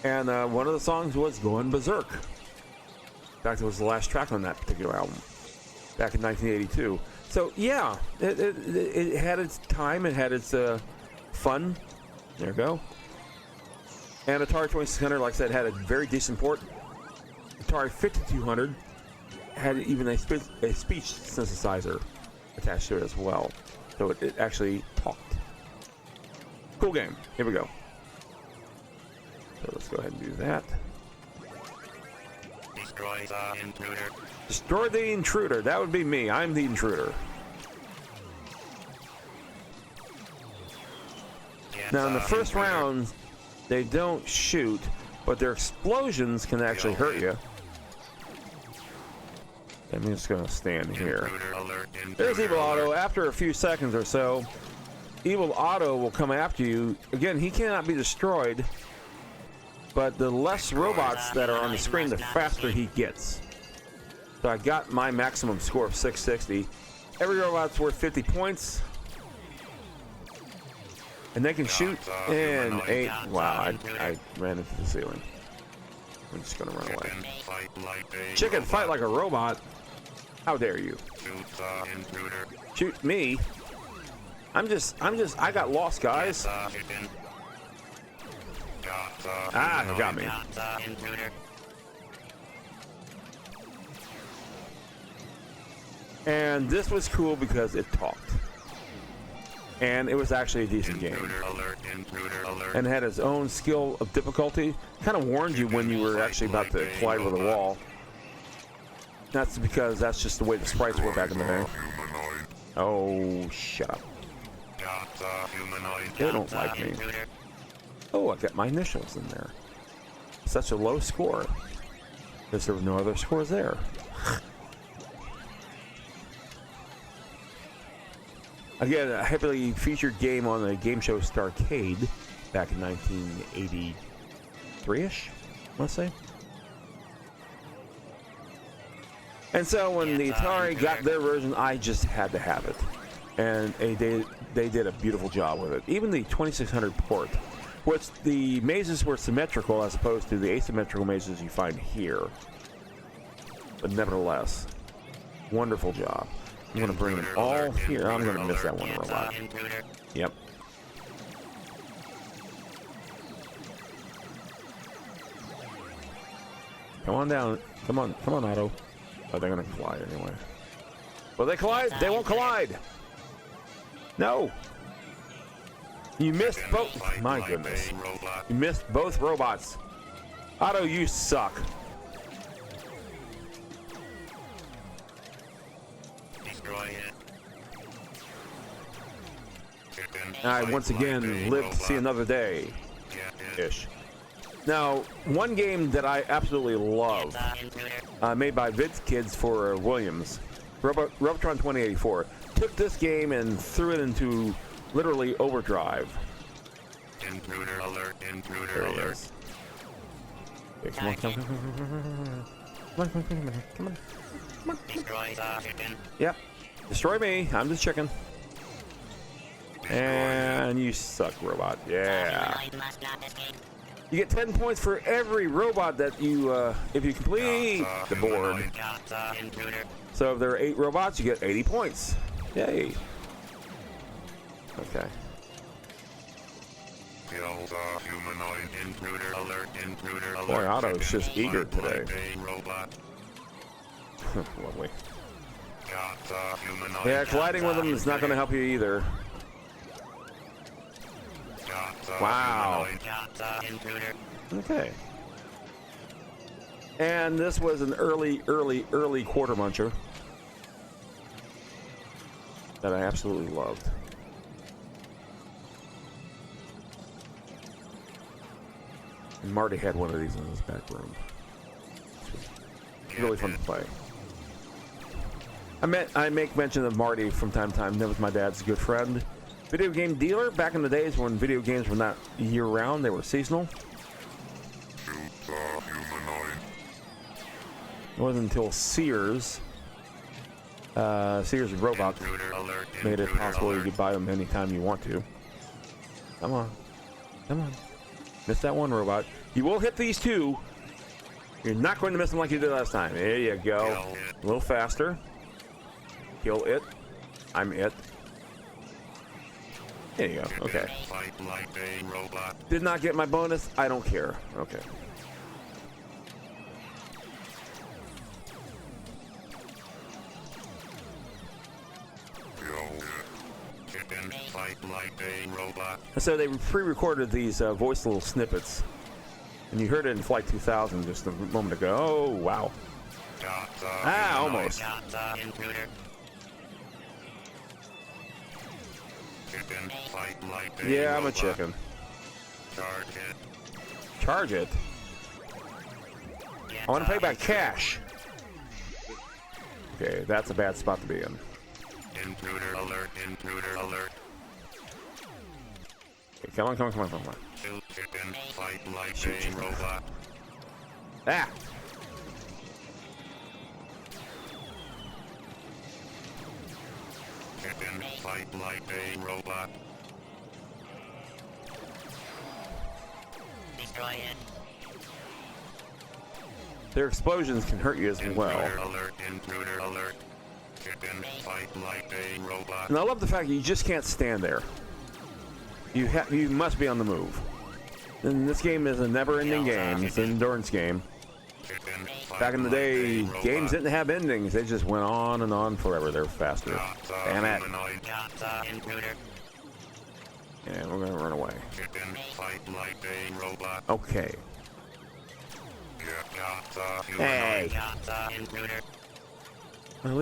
and one of the songs was Going Berserk. In fact, it was the last track on that particular album back in 1982. So yeah, it had its time, it had its fun. There you go. And Atari 2600, like I said, had a very decent port. Atari 5200 had even a speech synthesizer attached to it as well, so it actually talked. Cool game. Here we go. So let's go ahead and do that. Destroy the intruder. Destroy the intruder. That would be me. I'm the intruder. Now in the first round, they don't shoot, but their explosions can actually hurt you. I'm just gonna stand here. There's Evil Otto. After a few seconds or so, Evil Otto will come after you. Again, he cannot be destroyed, but the less robots that are on the screen, the faster he gets. So I got my maximum score of 660. Every robot's worth 50 points. And they can shoot in 8. Wow, I ran into the ceiling. I'm just gonna run away. Chicken, fight like a robot. How dare you? Shoot me. I got lost, guys. Ah, you got me. And this was cool because it talked. And it was actually a decent game. And had its own skill of difficulty. Kind of warned you when you were actually about to collide with a wall. That's because that's just the way the sprites were back in the day. Oh, shut up. They don't like me. Oh, I got my initials in there. Such a low score. Because there were no other scores there. Again, a heavily featured game on the game show Starcade back in 1983-ish, let's say. And so when the Atari got their version, I just had to have it. And they did a beautiful job with it. Even the 2600 port, which the mazes were symmetrical as opposed to the asymmetrical mazes you find here. But nevertheless, wonderful job. I'm going to bring them all here. I'm going to miss that one robot. Yep. Come on down. Come on, Otto. Oh, they're going to collide anyway. Will they collide? They won't collide. No. You missed both. My goodness. You missed both robots. Otto, you suck. I once again live to see another day. Ish. Now, one game that I absolutely love, made by VidKids for Williams, Robotron 2084, took this game and threw it into literally overdrive. Intruder alert, intruder There he alert. is. Okay, come on, come on, come on, come on. Destroy the chicken. Yep. Destroy me. I'm the chicken. And you suck, robot. Yeah. Humanoid must not escape. You get 10 points for every robot that you, if you complete the board. Got the intruder. So if there are 8 robots, you get 80 points. Yay. Okay. Kill the humanoid. Intruder alert, intruder alert. Boy, Otto's Chicken. just eager Fight today. like a robot. Lovely. Got the humanoid. Yeah, colliding with them is not going to help you either. Got the Wow. humanoid. Got the intruder. Okay. And this was an early quarter muncher that I absolutely loved. And Marty had one of these in his back room. Really fun to play. I make mention of Marty from time to time. That was my dad's good friend. Video game dealer back in the days when video games were not year-round, they were seasonal. It wasn't until Sears and Robot Intruder alert, made it intruder possible you alert. could buy them anytime you want to. Come on. Come on. Miss that one, Robot. You will hit these two. You're not going to miss them like you did last time. There you go. Kill it. A little faster. Kill it. I'm it. There you go. Okay. Fight like a robot. Did not get my bonus. I don't care. Okay. Chicken. Fight like a robot. So they pre-recorded these voice little snippets, and you heard it in Flight 2000 just a moment ago. Oh wow! Got the Ah, humanoid. almost. Got the intruder. Chicken. Fight like a Yeah, I'm a robot. chicken. Charge it. Charge it. I want to pay by cash. Okay, that's a bad spot to be in. Intruder alert, intruder alert. Okay, come on, come on, come on, come on. Shoot chicken. Fight like a robot. Ah! Chicken. Fight like a robot. Destroy it. Their explosions can hurt you as well. Intruder alert, intruder alert. Chicken. Fight like a robot. And I love the fact that you just can't stand there. You must be on the move. And this game is a never-ending game. It's an endurance game. Chicken. Fight Back in the like day, a robot. games didn't have endings. They just went on and on forever. They're faster. Got the Damn it. humanoid. Got the intruder. And we're gonna run away. Chicken. Fight like a robot. Okay. Got the Hey. humanoid. Got the intruder. At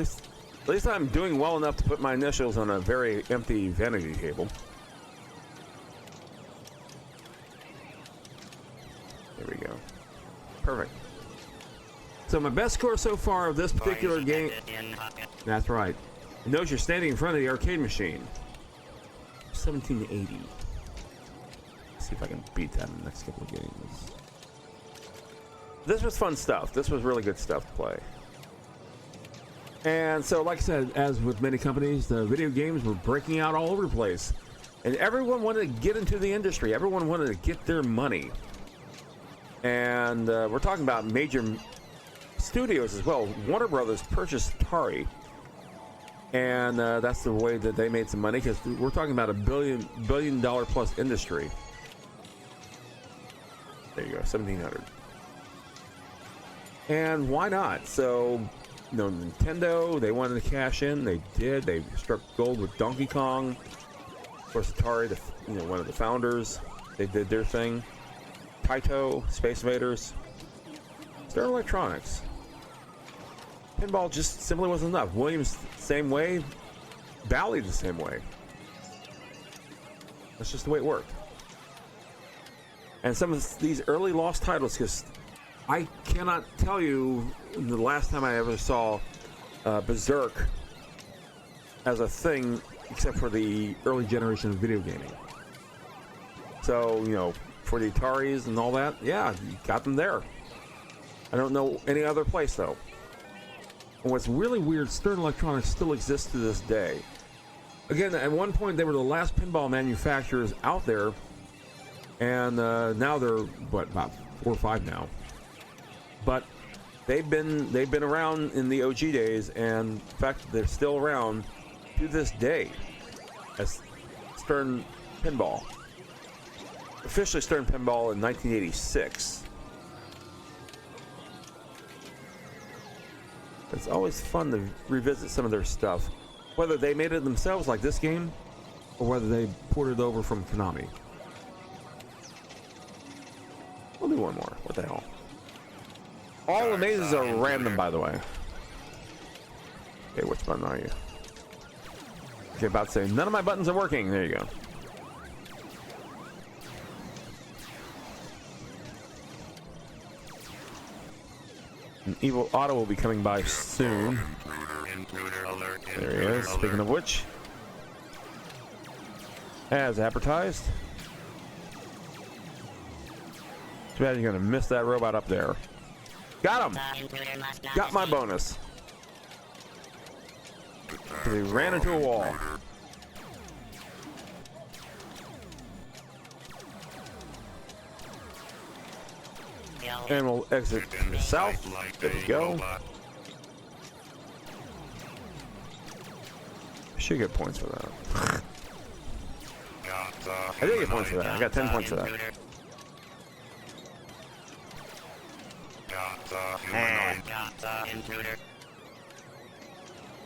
least I'm doing well enough to put my initials on a very empty vanity table. There we go. Perfect. So my best score so far of this particular game. In pocket. That's right. And notice you're standing in front of the arcade machine. 1780. Let's see if I can beat that in the next couple of games. This was fun stuff. This was really good stuff to play. And so, like I said, as with many companies, the video games were breaking out all over the place. And everyone wanted to get into the industry. Everyone wanted to get their money. And we're talking about major studios as well. Warner Brothers purchased Atari. And that's the way that they made some money, because we're talking about a billion dollar plus industry. There you go, 1700. And why not? So, you know, Nintendo, they wanted to cash in. They did. They struck gold with Donkey Kong. Of course, Atari, one of the founders, they did their thing. Taito, Space Invaders, Star Electronics. Pinball just simply wasn't enough. Williams, same way. Bally, the same way. That's just the way it worked. And some of these early lost titles, because I cannot tell you the last time I ever saw Berserk as a thing, except for the early generation of video gaming. So, you know, for the Ataris and all that, yeah, you got them there. I don't know any other place, though. And what's really weird, Stern Electronics still exists to this day. Again, at one point, they were the last pinball manufacturers out there, and now they're, what, about 4 or 5 now. But they've been around in the OG days, and in fact, they're still around to this day as Stern Pinball. Officially Stern Pinball in 1986. It's always fun to revisit some of their stuff, whether they made it themselves like this game, or whether they ported it over from Konami. We'll do one more. What the hell? All the mazes are random, by the way. Okay, which button are you? Okay, about to say, none of my buttons are working. There you go. An evil auto will be coming by soon. There he is. Speaking of which, as advertised. Too bad you're gonna miss that robot up there. Got him! Got my bonus. He ran into a wall. And we'll exit south. There we go. I should get points for that. I did get points for that. I got 10 points for that.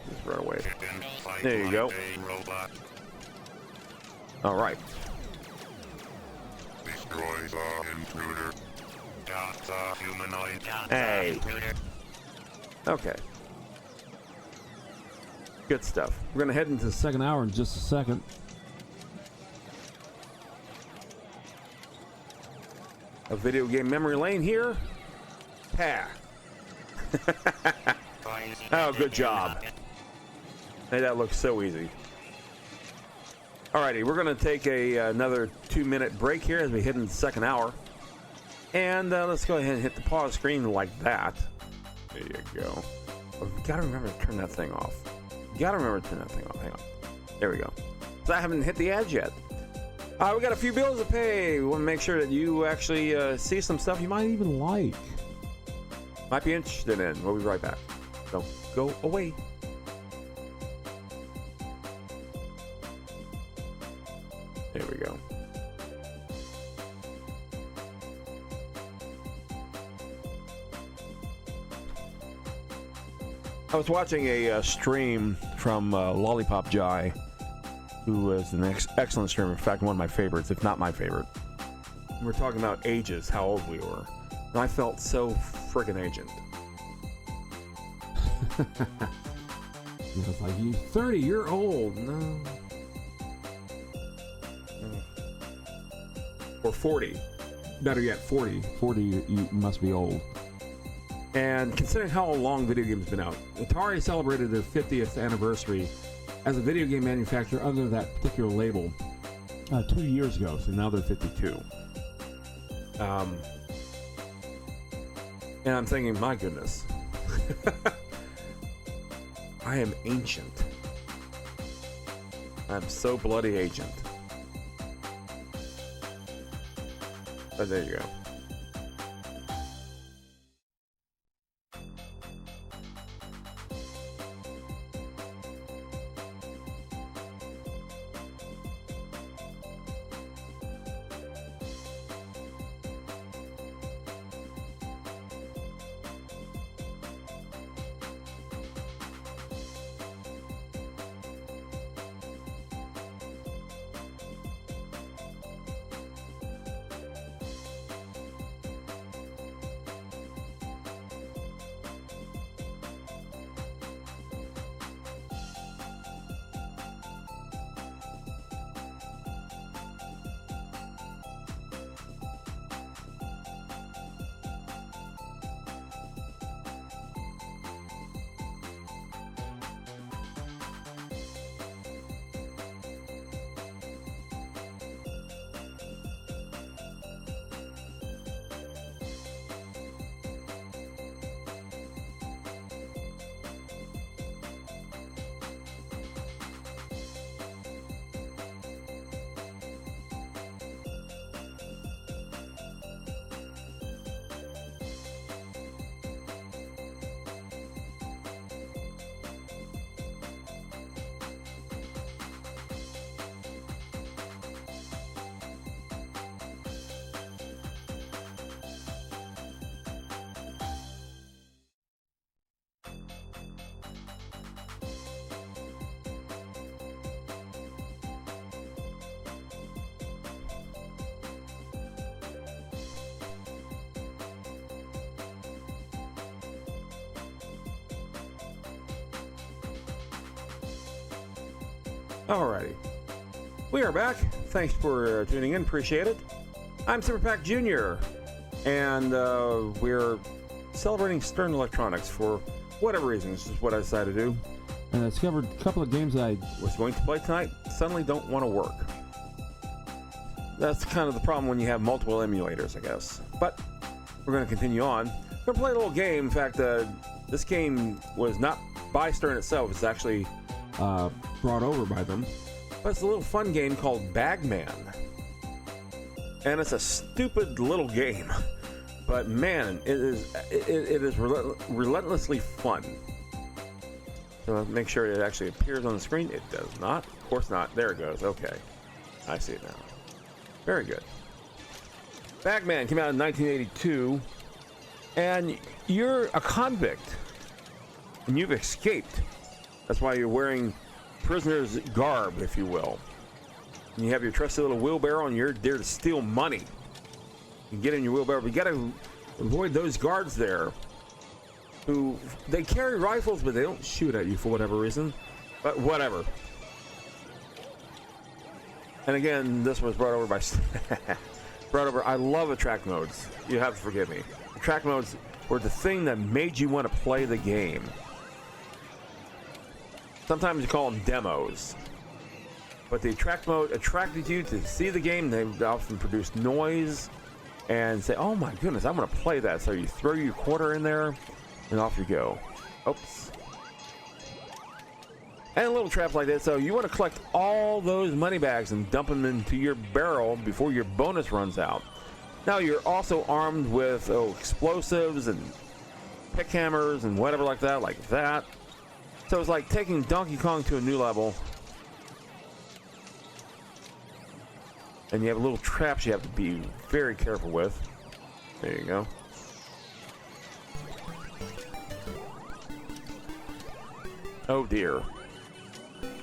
Just run away. There you go. All right. Hey. Okay. Good stuff. We're gonna head into the second hour in just a second. A video game memory lane here. Pa. Oh, good job. Hey, that looks so easy. Alrighty, we're gonna take another 2-minute break here as we head into the second hour. And let's go ahead and hit the pause screen like that. There you go. Oh, you gotta remember to turn that thing off. You gotta remember to turn that thing off. Hang on. There we go. So I haven't hit the ads yet. We got a few bills to pay. We want to make sure that you actually see some stuff you might even like. Might be interested in. We'll be right back. Don't go away. There we go. I was watching a stream from Lollipop Jai, who is an excellent streamer. In fact, one of my favorites, if not my favorite. We're talking about ages, how old we were. And I felt so friggin' ancient. It's like, you 30, you're old. No. Or 40. Better yet, 40. 40, you must be old. And considering how long video games have been out, Atari celebrated their 50th anniversary as a video game manufacturer under that particular label 2 years ago, so now they're 52. And I'm thinking, my goodness, I am ancient. I'm so bloody ancient. But there you go. Alrighty. We are back. Thanks for tuning in. Appreciate it. I'm Super Pac Jr. And we're celebrating Stern Electronics for whatever reason. This is what I decided to do. And I discovered a couple of games that I was going to play tonight suddenly don't want to work. That's kind of the problem when you have multiple emulators, I guess. But we're going to continue on. We're going to play a little game. In fact, this game was not by Stern itself. It's actually brought over by them. But it's a little fun game called Bagman. And it's a stupid little game. But man, it is relentlessly fun. So make sure it actually appears on the screen. It does not. Of course not. There it goes. Okay. I see it now. Very good. Bagman came out in 1982. And you're a convict. And you've escaped. That's why you're wearing prisoner's garb, if you will. And you have your trusty little wheelbarrow and you're there to steal money. You get in your wheelbarrow, but you gotta avoid those guards there who, they carry rifles, but they don't shoot at you for whatever reason. But whatever. And again, this was brought over by I love attract modes. You have to forgive me. Attract modes were the thing that made you want to play the game. Sometimes you call them demos. But the attract mode attracted you to see the game. They often produce noise and say, oh my goodness, I'm going to play that. So you throw your quarter in there and off you go. Oops. And a little trap like that. So you want to collect all those money bags and dump them into your barrel before your bonus runs out. Now you're also armed with explosives and pick hammers and whatever like that. So it's like taking Donkey Kong to a new level. And you have little traps you have to be very careful with. There you go. Oh dear.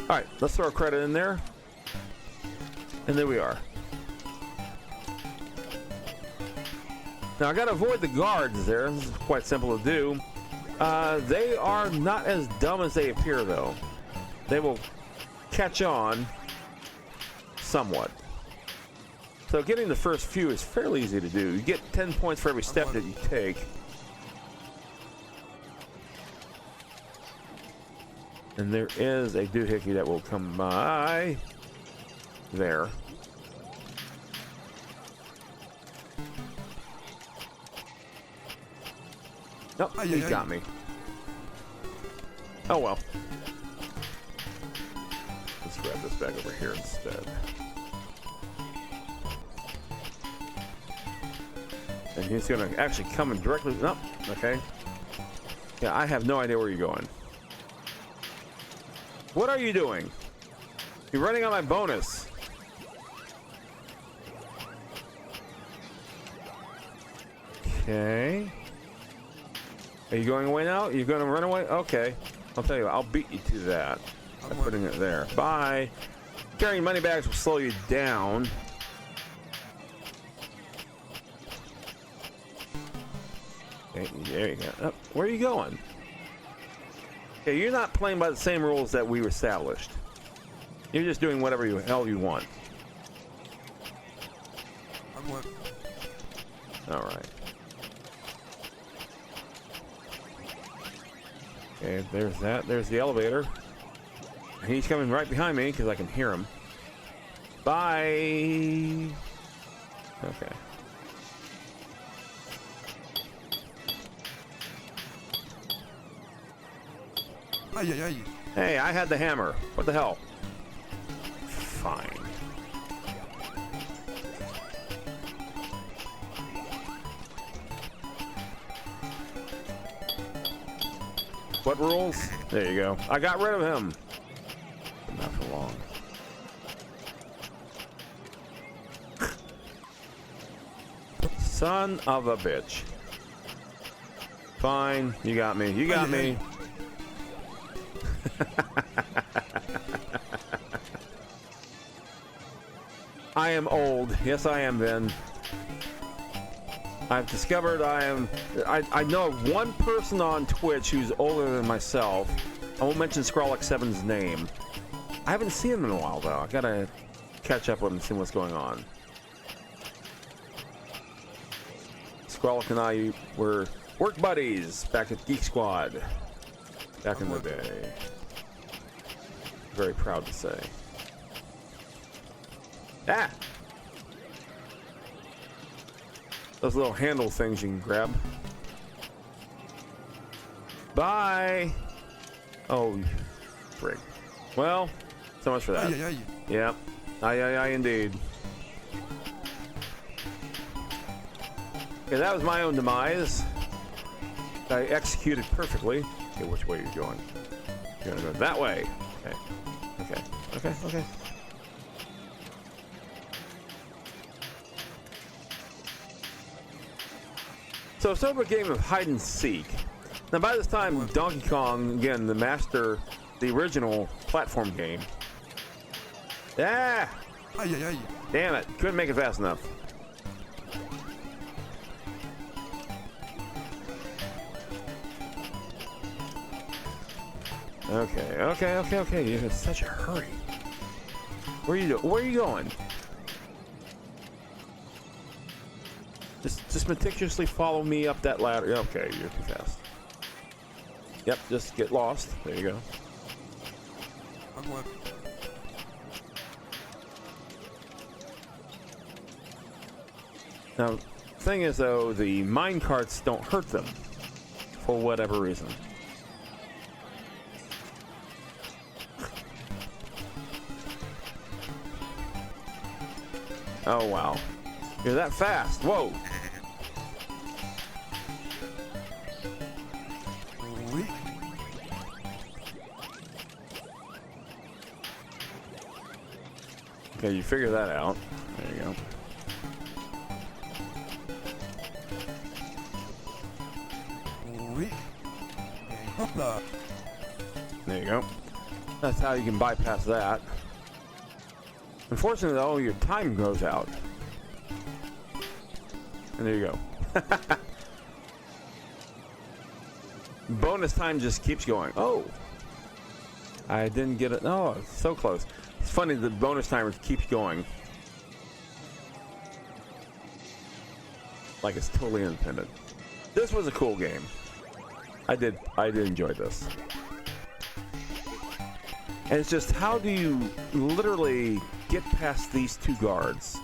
Alright, let's throw a credit in there. And there we are. Now I gotta avoid the guards there. This is quite simple to do. They are not as dumb as they appear though. They will catch on somewhat. So getting the first few is fairly easy to do. You get 10 points for every step that you take. And there is a doohickey that will come by there. Nope, he got me. Oh well. Let's grab this bag over here instead. And he's gonna actually come in directly. Nope. Okay. Yeah, I have no idea where you're going. What are you doing? You're running on my bonus. Okay. Are you going away now? You're gonna run away? Okay. I'll tell you what, I'll beat you to that. By putting it there. Bye. Carrying money bags will slow you down. Okay, there you go. Oh, where are you going? Okay, you're not playing by the same rules that we established. You're just doing whatever the hell you want. All right. Okay, there's that. There's the elevator. He's coming right behind me because I can hear him. Bye. Okay. Hey, I had the hammer. What the hell? Fine. What rules? There you go. I got rid of him. But not for long. Son of a bitch. Fine. You got me. You got me. I am old. Yes, I am, Ben. I've discovered I know of one person on Twitch who's older than myself. I won't mention Scrawlix7's name. I haven't seen him in a while, though. I gotta catch up with him and see what's going on. Squallock and I were work buddies back at Geek Squad back in the day. Very proud to say. Ah! Those little handle things you can grab. Bye! Oh, frig. Well, so much for that. Yep. Aye, indeed. Okay, that was my own demise. I executed perfectly. Okay, which way are you going? You're gonna go that way. Okay. So it's sort of a game of hide and seek. Now by this time, Donkey Kong, again, the original platform game. Ah! Damn it, couldn't make it fast enough. Okay. You're in such a hurry. Where are you going? Just meticulously follow me up that ladder. Okay, you're too fast. Yep, just get lost. There you go. Now, thing is though, the mine carts don't hurt them for whatever reason. Oh wow, you're that fast! Whoa! Okay, you figure that out. There you go. There you go. That's how you can bypass that. Unfortunately, though, your time goes out. And there you go. Bonus time just keeps going. Oh! I didn't get it. Oh, so close. It's funny, the bonus timer keeps going. Like it's totally independent. This was a cool game. I did enjoy this. And it's just, how do you literally get past these two guards?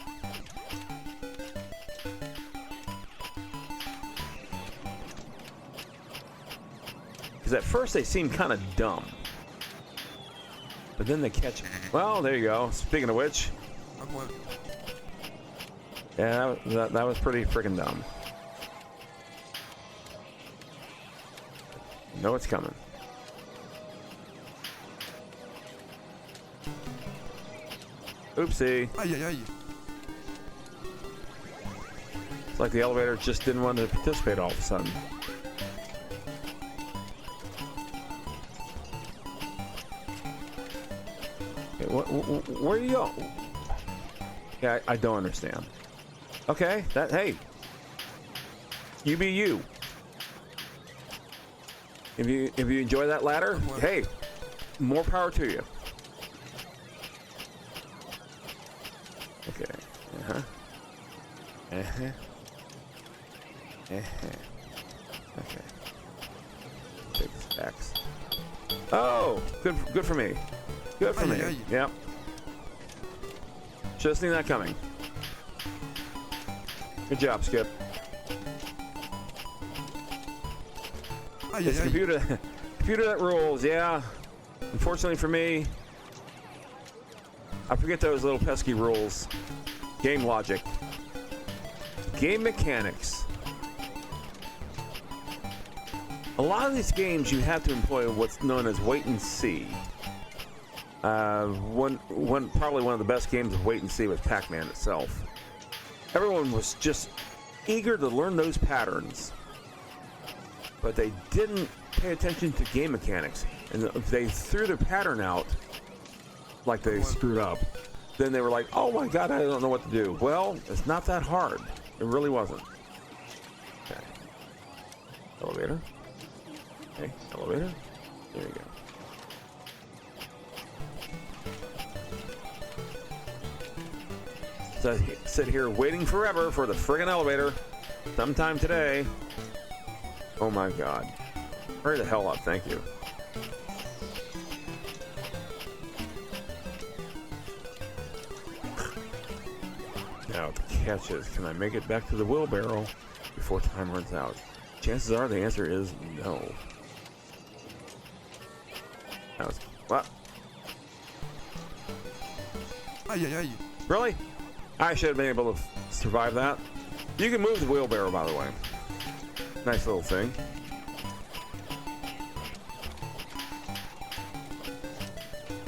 Because at first they seem kind of dumb. But then they catch... Well, there you go. Speaking of which... Yeah, that was pretty freaking dumb. Know it's coming. Oopsie. It's like the elevator just didn't want to participate all of a sudden. Okay, where do you go? Yeah, I don't understand. Okay, hey. You be you. If you enjoy that ladder, hey, more power to you. Okay. Okay. Take this X. Oh, good for me. Good for me. Yep. Just seen that coming. Good job, Skip. It's a computer that rules, yeah. Unfortunately for me, I forget those little pesky rules. Game logic. Game mechanics. A lot of these games you have to employ what's known as wait and see. Probably one of the best games of wait and see was Pac-Man itself. Everyone was just eager to learn those patterns, but they didn't pay attention to game mechanics, and if they threw the pattern out like they screwed up, then they were like, oh my god, I don't know what to do. Well, it's not that hard. It really wasn't. Okay. Elevator. Okay, elevator. There you go. So I sit here waiting forever for the friggin' elevator. Sometime today. Oh my god. Hurry the hell up, thank you. Now the catch is, can I make it back to the wheelbarrow before time runs out? Chances are the answer is no. That was, what? Really? I should have been able to survive that. You can move the wheelbarrow, by the way. Nice little thing.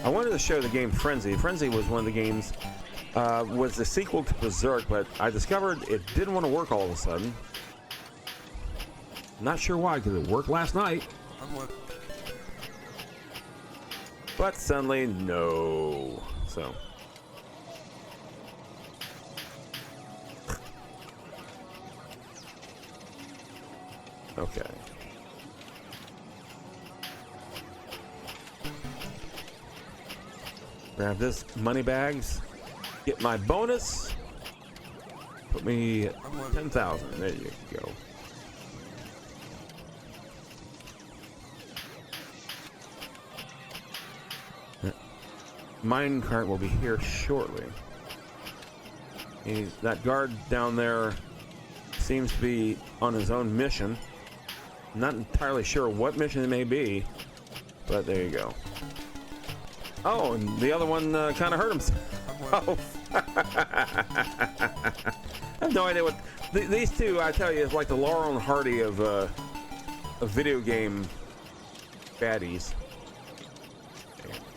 I wanted to show the game Frenzy. Frenzy was one of the games, was the sequel to Berserk, but I discovered it didn't want to work all of a sudden. Not sure why, because it worked last night. But suddenly, no. So. Okay. Grab this money bags. Get my bonus. Put me at 10,000. There you go. Minecart will be here shortly. That guard down there seems to be on his own mission. Not entirely sure what mission it may be, but there you go. Oh, and the other one kind of hurt himself. Oh. I have no idea what these two. I tell you, is like the Laurel and Hardy of video game baddies.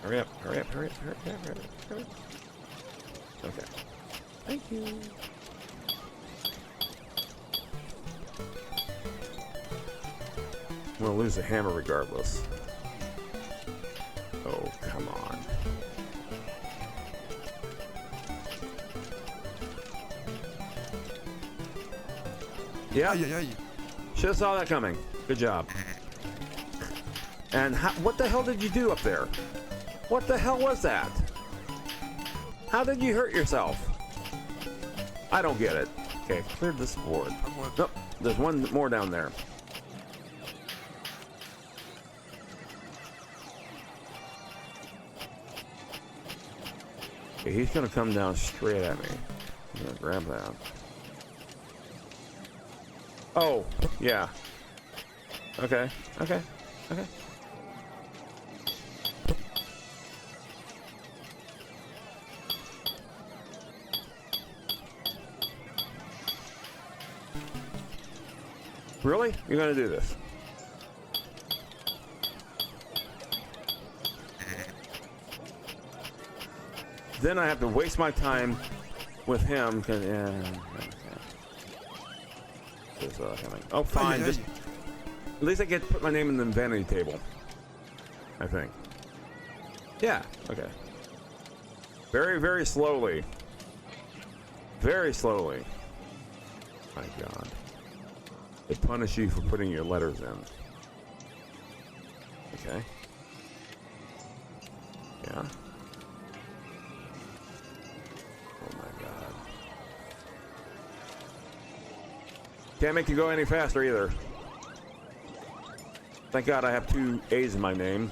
Hurry up! Hurry up! Hurry up! Hurry up! Hurry up! Hurry up! Okay. Thank you. I'm gonna lose the hammer regardless. Oh, come on. Yeah. Should have saw that coming. Good job. And what the hell did you do up there? What the hell was that? How did you hurt yourself? I don't get it. Okay, cleared this board. Nope, there's one more down there. Okay, he's gonna come down straight at me. I'm gonna grab that. Oh, yeah. Okay, okay, okay. Really? You're gonna do this? Then I have to waste my time with him because oh, fine. Just at least I get to put my name in the vanity table. I think. Yeah. Okay. Very, very slowly. Very slowly. My God. They punish you for putting your letters in. Okay. Yeah. Oh my God. Can't make you go any faster either. Thank God I have 2 A's in my name.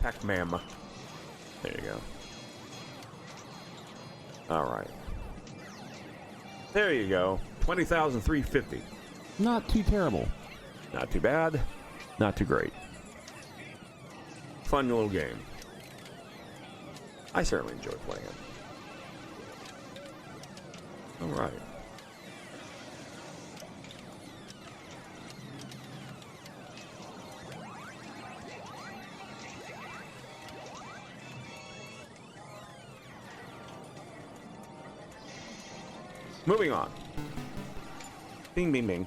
Pac-Man. There you go. All right. There you go. 20,350. Not too terrible. Not too bad. Not too great. Fun little game. I certainly enjoy playing it. All right. Moving on. Bing, bing, bing.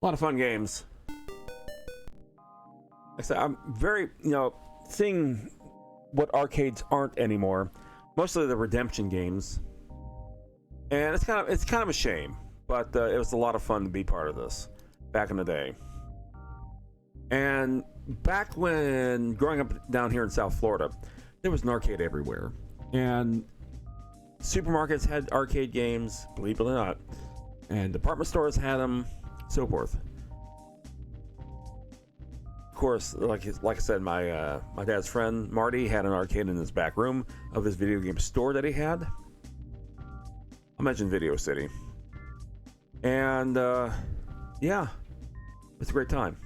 A lot of fun games. Like I said, I'm very, seeing what arcades aren't anymore. Mostly the redemption games. And it's kind of a shame. But it was a lot of fun to be part of this back in the day. And back when growing up down here in South Florida, there was an arcade everywhere. And supermarkets had arcade games, believe it or not. And department stores had them, so forth. Of course, like I said, my dad's friend Marty had an arcade in his back room of his video game store that he had. I mentioned Video City. And yeah, it's a great time.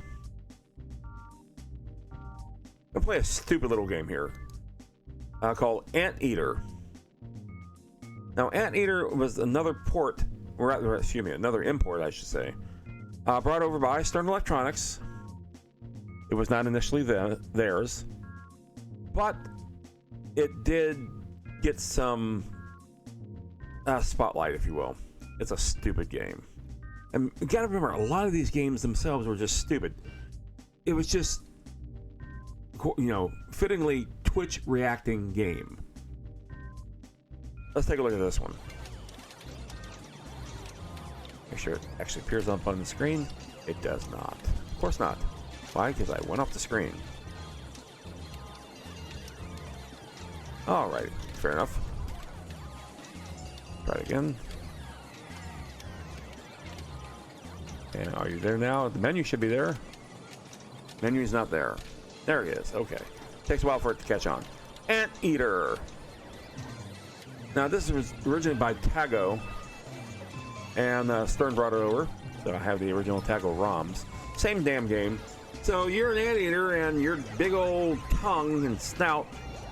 I'm gonna play a stupid little game here called Anteater. Now, Anteater was another port, or rather, excuse me, another import, I should say, brought over by Stern Electronics. It was not initially theirs, but it did get some spotlight, if you will. It's a stupid game. And you gotta remember, a lot of these games themselves were just stupid. It was just, you know, fittingly Twitch reacting game. Let's take a look at this one. Make sure it actually appears up on the screen. It does not. Of course not. Why? Because I went off the screen. Alright, fair enough. Try it again. And are you there now? The menu should be there. Menu is not there. There it is. Okay. Takes a while for it to catch on. Anteater. Now this was originally by Tago, and Stern brought it over. So I have the original Tago ROMs. Same damn game. So you're an anteater, and your big old tongue and snout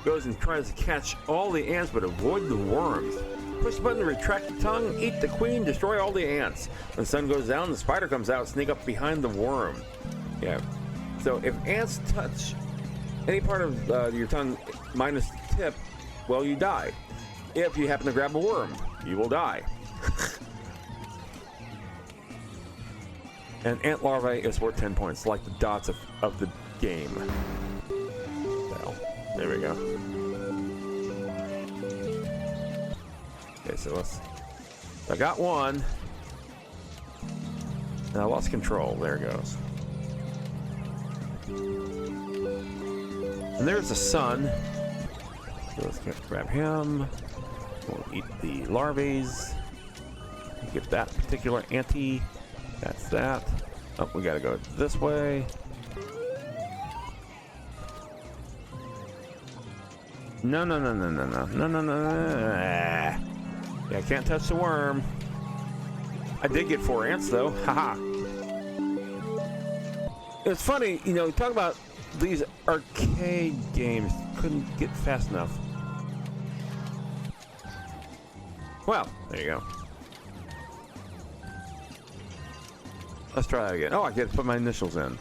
goes and tries to catch all the ants, but avoid the worms. Push the button to retract the tongue, eat the queen, destroy all the ants. When the sun goes down, the spider comes out, sneak up behind the worm. Yeah. So if ants touch any part of your tongue minus the tip, well, you die. If you happen to grab a worm, you will die. And ant larvae is worth 10 points, like the dots of the game. Well, there we go. Okay, so I got one. And I lost control. There it goes. And there's the sun. So let's grab him. We'll eat the larvae. Get that particular ante. That's that. Oh, we gotta go this way. No. Yeah, I can't touch the worm. I did get 4 ants though. Haha. It's funny, you know, talk about these arcade games. Couldn't get fast enough. Well, there you go. Let's try that again. Oh, I get to put my initials in.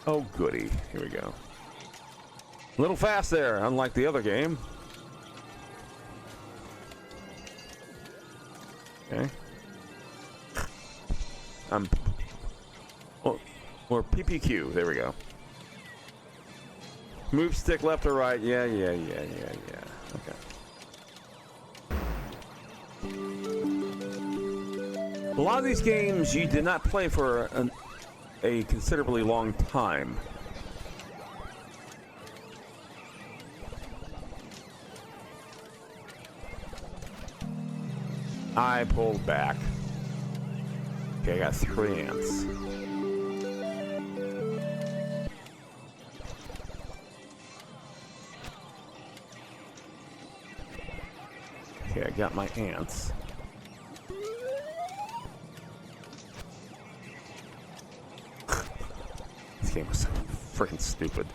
Oh, goody. Here we go. A little fast there, unlike the other game. Okay. Or PPQ. There we go. Move stick left or right. Yeah. Okay. A lot of these games you did not play for a considerably long time. I pulled back. Okay, I got 3 ants. Okay, I got my ants. This game was so freaking stupid.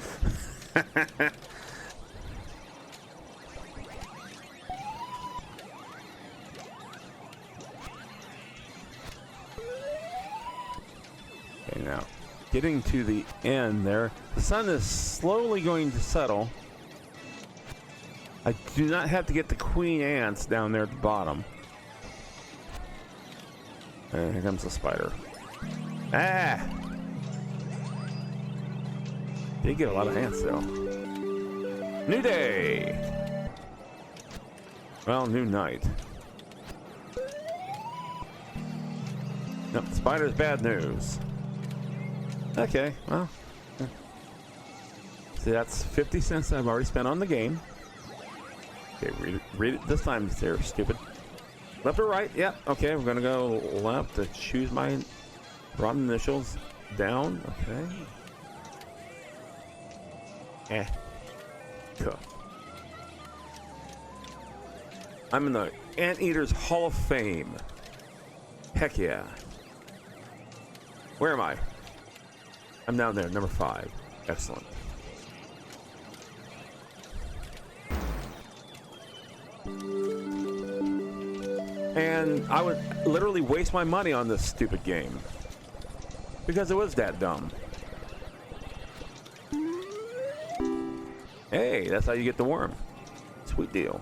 Okay, now getting to the end there. The sun is slowly going to settle. I do not have to get the queen ants down there at the bottom. And here comes the spider. Ah! Did get a lot of ants though. New day! Well, new night. Nope, spider's bad news. Okay, well, See, that's 50 cents I've already spent on the game. Okay, read it this time, they're stupid. Left or right? Yeah. Okay, we're gonna go left to choose my broad initials. Down. Okay. Cool. I'm in the Anteaters Hall of Fame. Heck yeah. Where am I? I'm down there, number 5. Excellent. And I would literally waste my money on this stupid game because it was that dumb. Hey, that's how you get the worm. Sweet deal.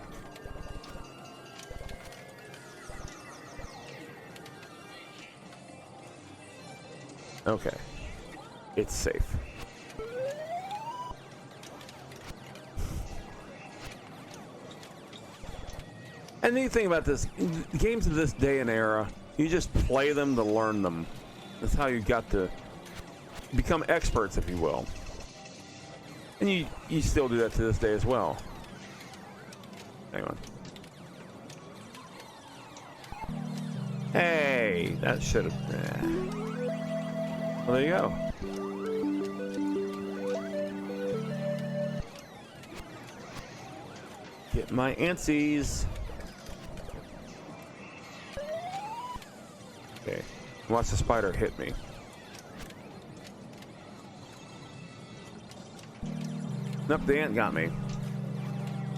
Okay. It's safe. And the neat thing about this, games of this day and era, you just play them to learn them. That's how you got to become experts, if you will. And you still do that to this day as well. Hang on. Hey, that should have... Well, there you go. Get my antsies. Okay. Watch the spider hit me. Nope, the ant got me.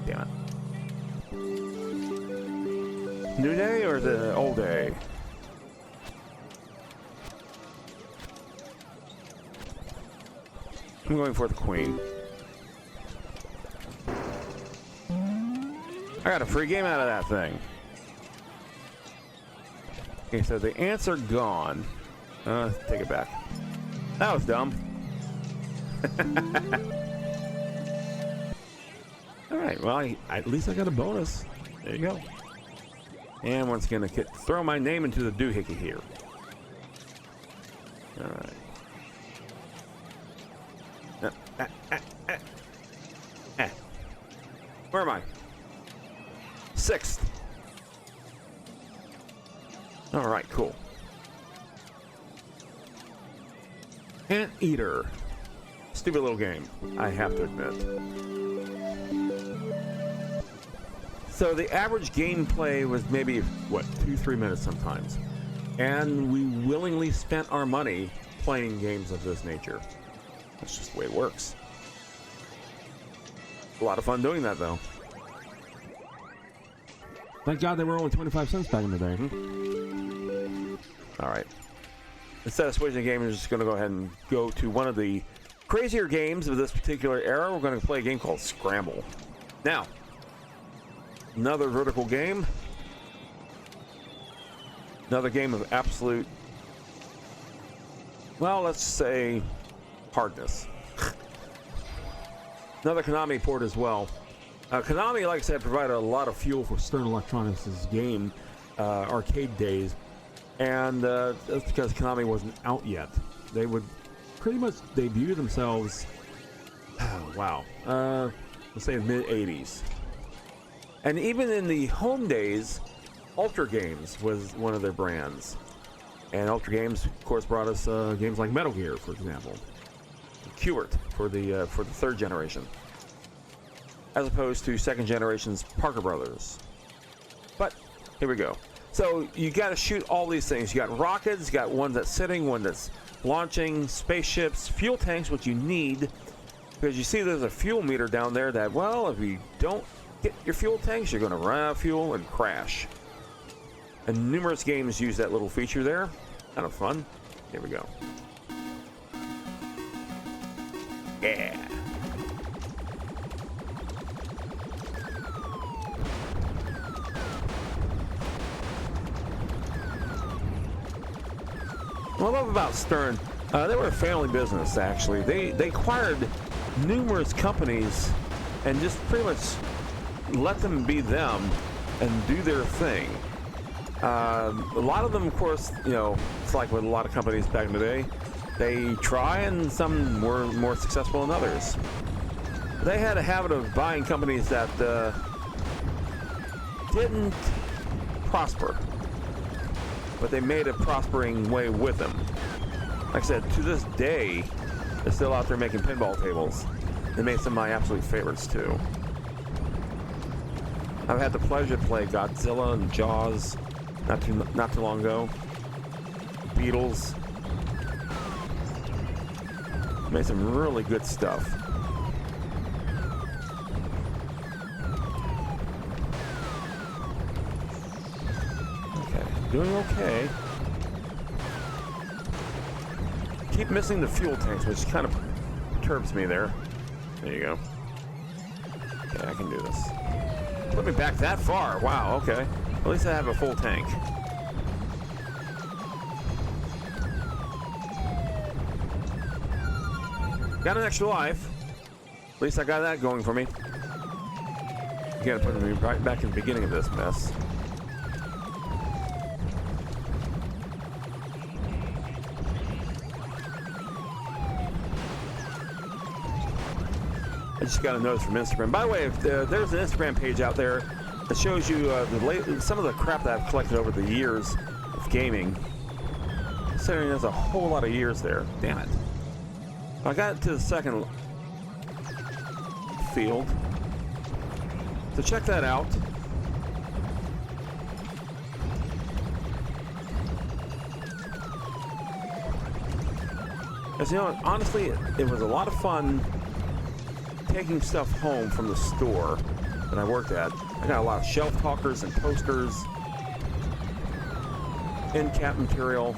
Damn it. New day or the old day? I'm going for the queen. I got a free game out of that thing. Okay, so the ants are gone. Take it back. That was dumb. Alright, well, at least I got a bonus. There you go. And once again, throw my name into the doohickey here. Alright. Where am I? 6th. Alright, cool. Anteater. Stupid little game, I have to admit. So the average gameplay was maybe, what, 2-3 minutes sometimes. And we willingly spent our money playing games of this nature. That's just the way it works. A lot of fun doing that, though. Thank God they were only 25 cents back in the day. All right. Instead of switching game, we're just going to go ahead and go to one of the crazier games of this particular era. We're going to play a game called Scramble. Now, another vertical game. Another game of absolute, well, let's say, hardness. Another Konami port as well. Konami, like I said, provided a lot of fuel for Stern Electronics' game arcade days. And that's because Konami wasn't out yet. They would pretty much debut themselves, wow, let's say mid-80s. And even in the home days, Ultra Games was one of their brands. And Ultra Games, of course, brought us games like Metal Gear, for example. Qbert for the third generation, as opposed to second generation's Parker Brothers. But here we go. So you got to shoot all these things. You got rockets, you got one that's sitting, one that's launching, spaceships, fuel tanks, which you need, because you see there's a fuel meter down there that, well, if you don't get your fuel tanks, you're going to run out of fuel and crash. And numerous games use that little feature there. Kind of fun. Here we go. Yeah. What I love about Stern, they were a family business, actually. They acquired numerous companies and just pretty much let them be them and do their thing. A lot of them, of course, you know, it's like with a lot of companies back in the day. They try, and some were more successful than others. They had a habit of buying companies that didn't prosper, but they made a prospering way with them. Like I said, to this day, they're still out there making pinball tables. They made some of my absolute favorites too. I've had the pleasure to play Godzilla and Jaws not too long ago. Beatles. Made some really good stuff. Okay, doing okay. Keep missing the fuel tanks, which kind of perturbs me there. There you go. Okay, I can do this. Put me back that far. Wow, okay. At least I have a full tank. Got an extra life. At least I got that going for me. You gotta put me right back in the beginning of this mess. I just got a notice from Instagram. By the way, if there's an Instagram page out there that shows you some of the crap that I've collected over the years of gaming. Considering there's a whole lot of years there. Damn it. I got to the second field. So check that out. As you know, honestly, it was a lot of fun taking stuff home from the store that I worked at. I got a lot of shelf talkers and posters, end cap material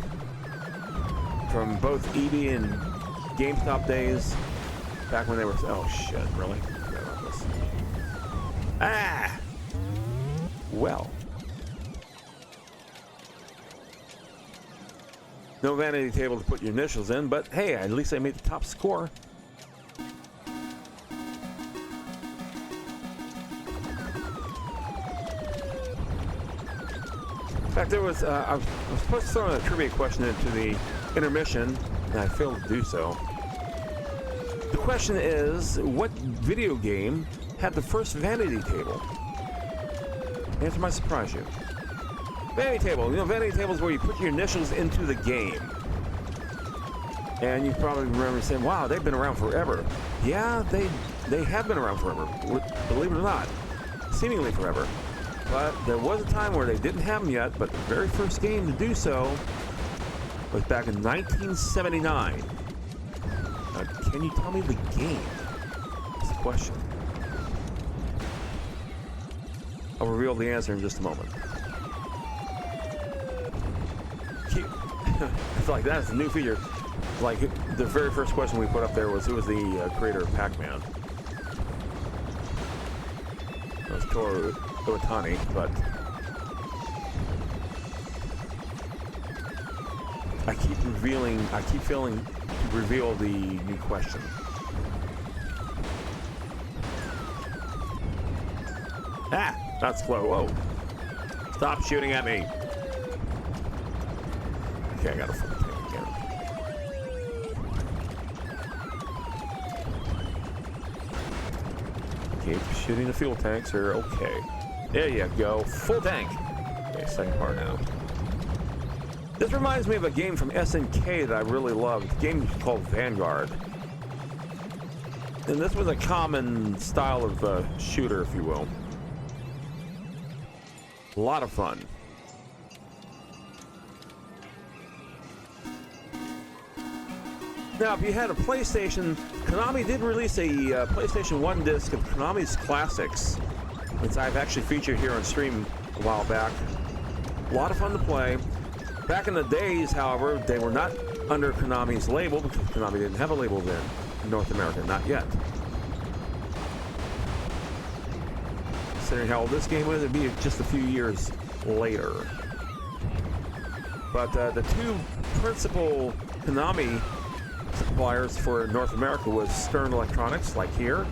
from both EB and GameStop days, back when they were. Oh shit! Really? Forgot about this. Ah. Well. No vanity table to put your initials in, but hey, at least I made the top score. In fact, there was I was supposed to throw a trivia question into the intermission, and I failed to do so. The question is, what video game had the first vanity table? Answer might surprise you. Vanity table. You know, vanity tables where you put your initials into the game. And you probably remember saying, wow, they've been around forever. Yeah, they have been around forever. Believe it or not. Seemingly forever. But there was a time where they didn't have them yet, but the very first game to do so was back in 1979. Now, can you tell me the game? That's the question. I'll reveal the answer in just a moment. It's like that's a new feature. Like the very first question we put up there was, who was the creator of Pac-Man? It was Toru Iwatani, but I keep failing to reveal the new question. Ah, that's slow. Whoa. Stop shooting at me. Okay, I got a full tank again. Keep shooting the fuel tanks here. Okay. There you go. Full tank. Okay, second part now. This reminds me of a game from SNK that I really loved. A game called Vanguard. And this was a common style of shooter, if you will. A lot of fun. Now, if you had a PlayStation, Konami did release a PlayStation 1 disc of Konami's classics, which I've actually featured here on stream a while back. A lot of fun to play. Back in the days, however, they were not under Konami's label because Konami didn't have a label then in North America, not yet. Considering how old this game was, it'd be just a few years later. But the two principal Konami suppliers for North America was Stern Electronics, like here,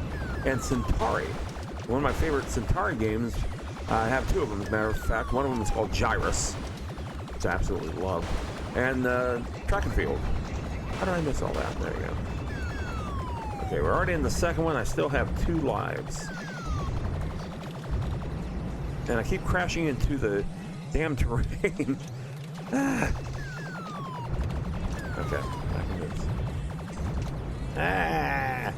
and Centauri. One of my favorite Centauri games, I have two of them as a matter of fact. One of them is called Gyrus, which I absolutely love, and Track and Field. How did I miss all that? There you go. Okay, we're already in the second one. I still have 2 lives. And I keep crashing into the damn terrain. Ah. Okay, back in this. Ah!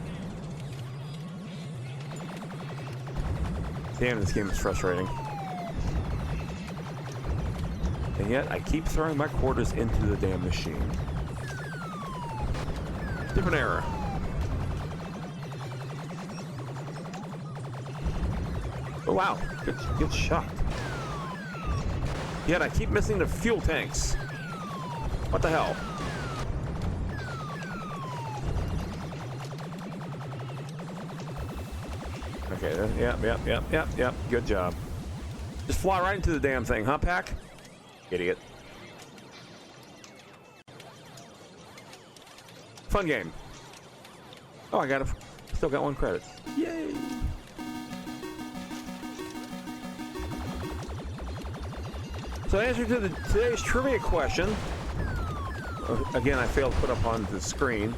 Damn, this game is frustrating. And yet, I keep throwing my quarters into the damn machine. Different era. Oh wow, good shot. Yet I keep missing the fuel tanks. What the hell? Okay, yep. Good job. Just fly right into the damn thing, huh, Pack? Idiot. Fun game. Oh, I got still got 1 credit. Yay! So answer to today's trivia question. Again, I failed to put up on the screen.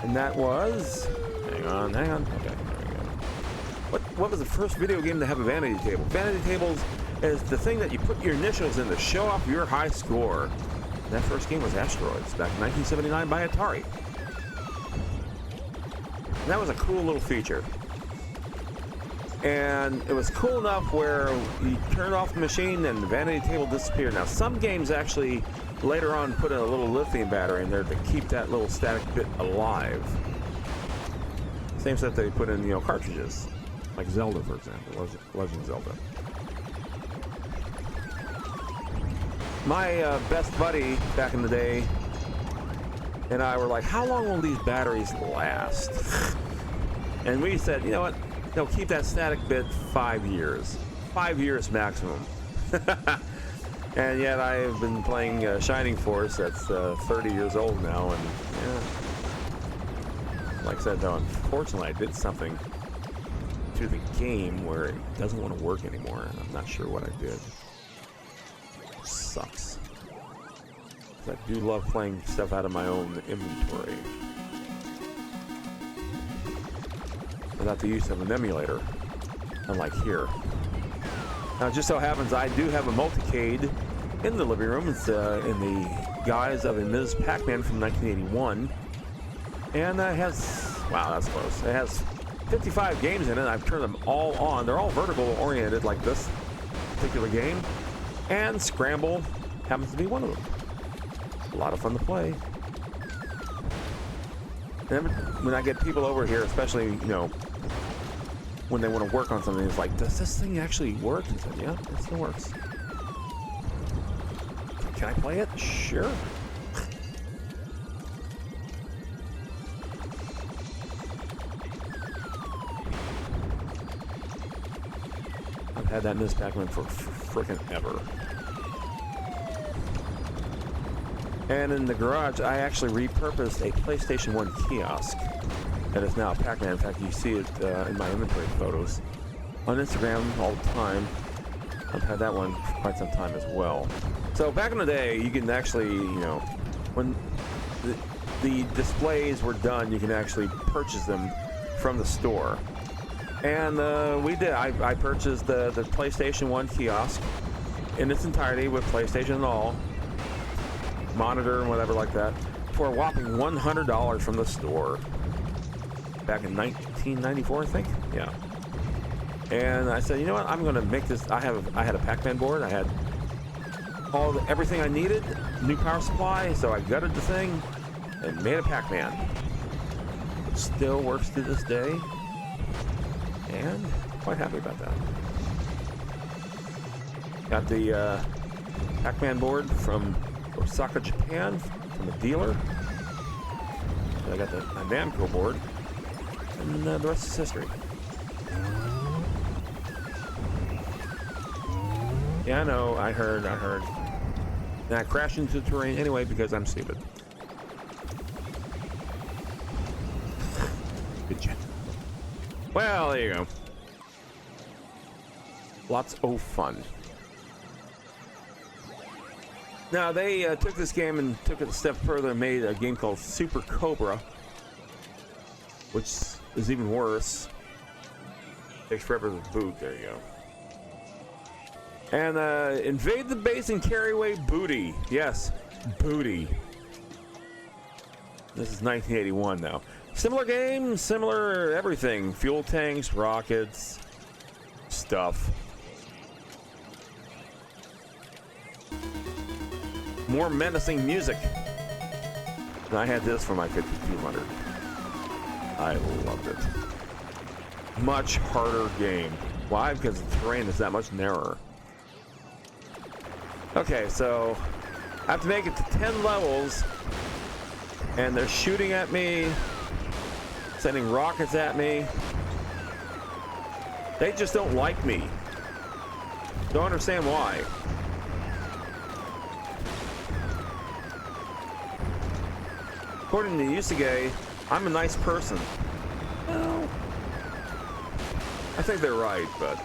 And that was... Hang on. Okay, there we go. What was the first video game to have a vanity table? Vanity tables is the thing that you put your initials in to show off your high score. And that first game was Asteroids, back in 1979 by Atari. And that was a cool little feature. And it was cool enough where you turned off the machine and the vanity table disappeared. Now, some games actually later on put in a little lithium battery in there to keep that little static bit alive. Same stuff they put in, cartridges. Like Zelda, for example. Legend of Zelda. My best buddy back in the day and I were like, how long will these batteries last? And we said, you know what? They'll keep that static bit 5 years. 5 years maximum. And yet I've been playing Shining Force that's 30 years old now, and yeah. Like I said, though, unfortunately I did something to the game where it doesn't want to work anymore, and I'm not sure what I did. It sucks. I do love playing stuff out of my own inventory. Without the use of an emulator, unlike here. Now, it just so happens I do have a multicade in the living room. It's in the guise of a Ms. Pac-Man from 1981. And it has, wow, that's close. It has 55 games in it. I've turned them all on. They're all vertical oriented like this particular game. And Scramble happens to be one of them. A lot of fun to play. And when I get people over here, especially, when they want to work on something, it's like, does this thing actually work? I said, yeah, it still works. Can I play it? Sure. I've had that Ms. Pac-Man for frickin' ever. And in the garage, I actually repurposed a PlayStation 1 kiosk. That is now a Pac-Man. In fact, you see it in my inventory photos. On Instagram all the time. I've had that one for quite some time as well. So back in the day, you can actually, when the displays were done, you can actually purchase them from the store. And we did. I purchased the PlayStation 1 kiosk in its entirety with PlayStation and all. Monitor and whatever like that. For a whopping $100 from the store. Back in 1994, I think. Yeah. And I said, you know what? I'm going to make this. I had a Pac-Man board. I had everything I needed. New power supply. So I gutted the thing and made a Pac-Man. It still works to this day. And quite happy about that. Got the Pac-Man board from Osaka, Japan, from a dealer. I got my Namco board. And the rest is history. Yeah, I know. I heard. And I crashed into the terrain anyway because I'm stupid. Good job. Well, there you go. Lots of fun. Now, they took this game and took it a step further and made a game called Super Cobra. which is even worse. Takes forever to boot. There you go. And invade the base and carry away booty. Yes, booty. This is 1981 now. Similar game, similar everything. Fuel tanks, rockets, stuff. More menacing music. And I had this for my 5200. I loved it. Much harder game. Why? Because the terrain is that much narrower. Okay, so I have to make it to 10 levels, and they're shooting at me, sending rockets at me. They just don't like me. Don't understand why. According to Yusuke, I'm a nice person. Well, I think they're right, but...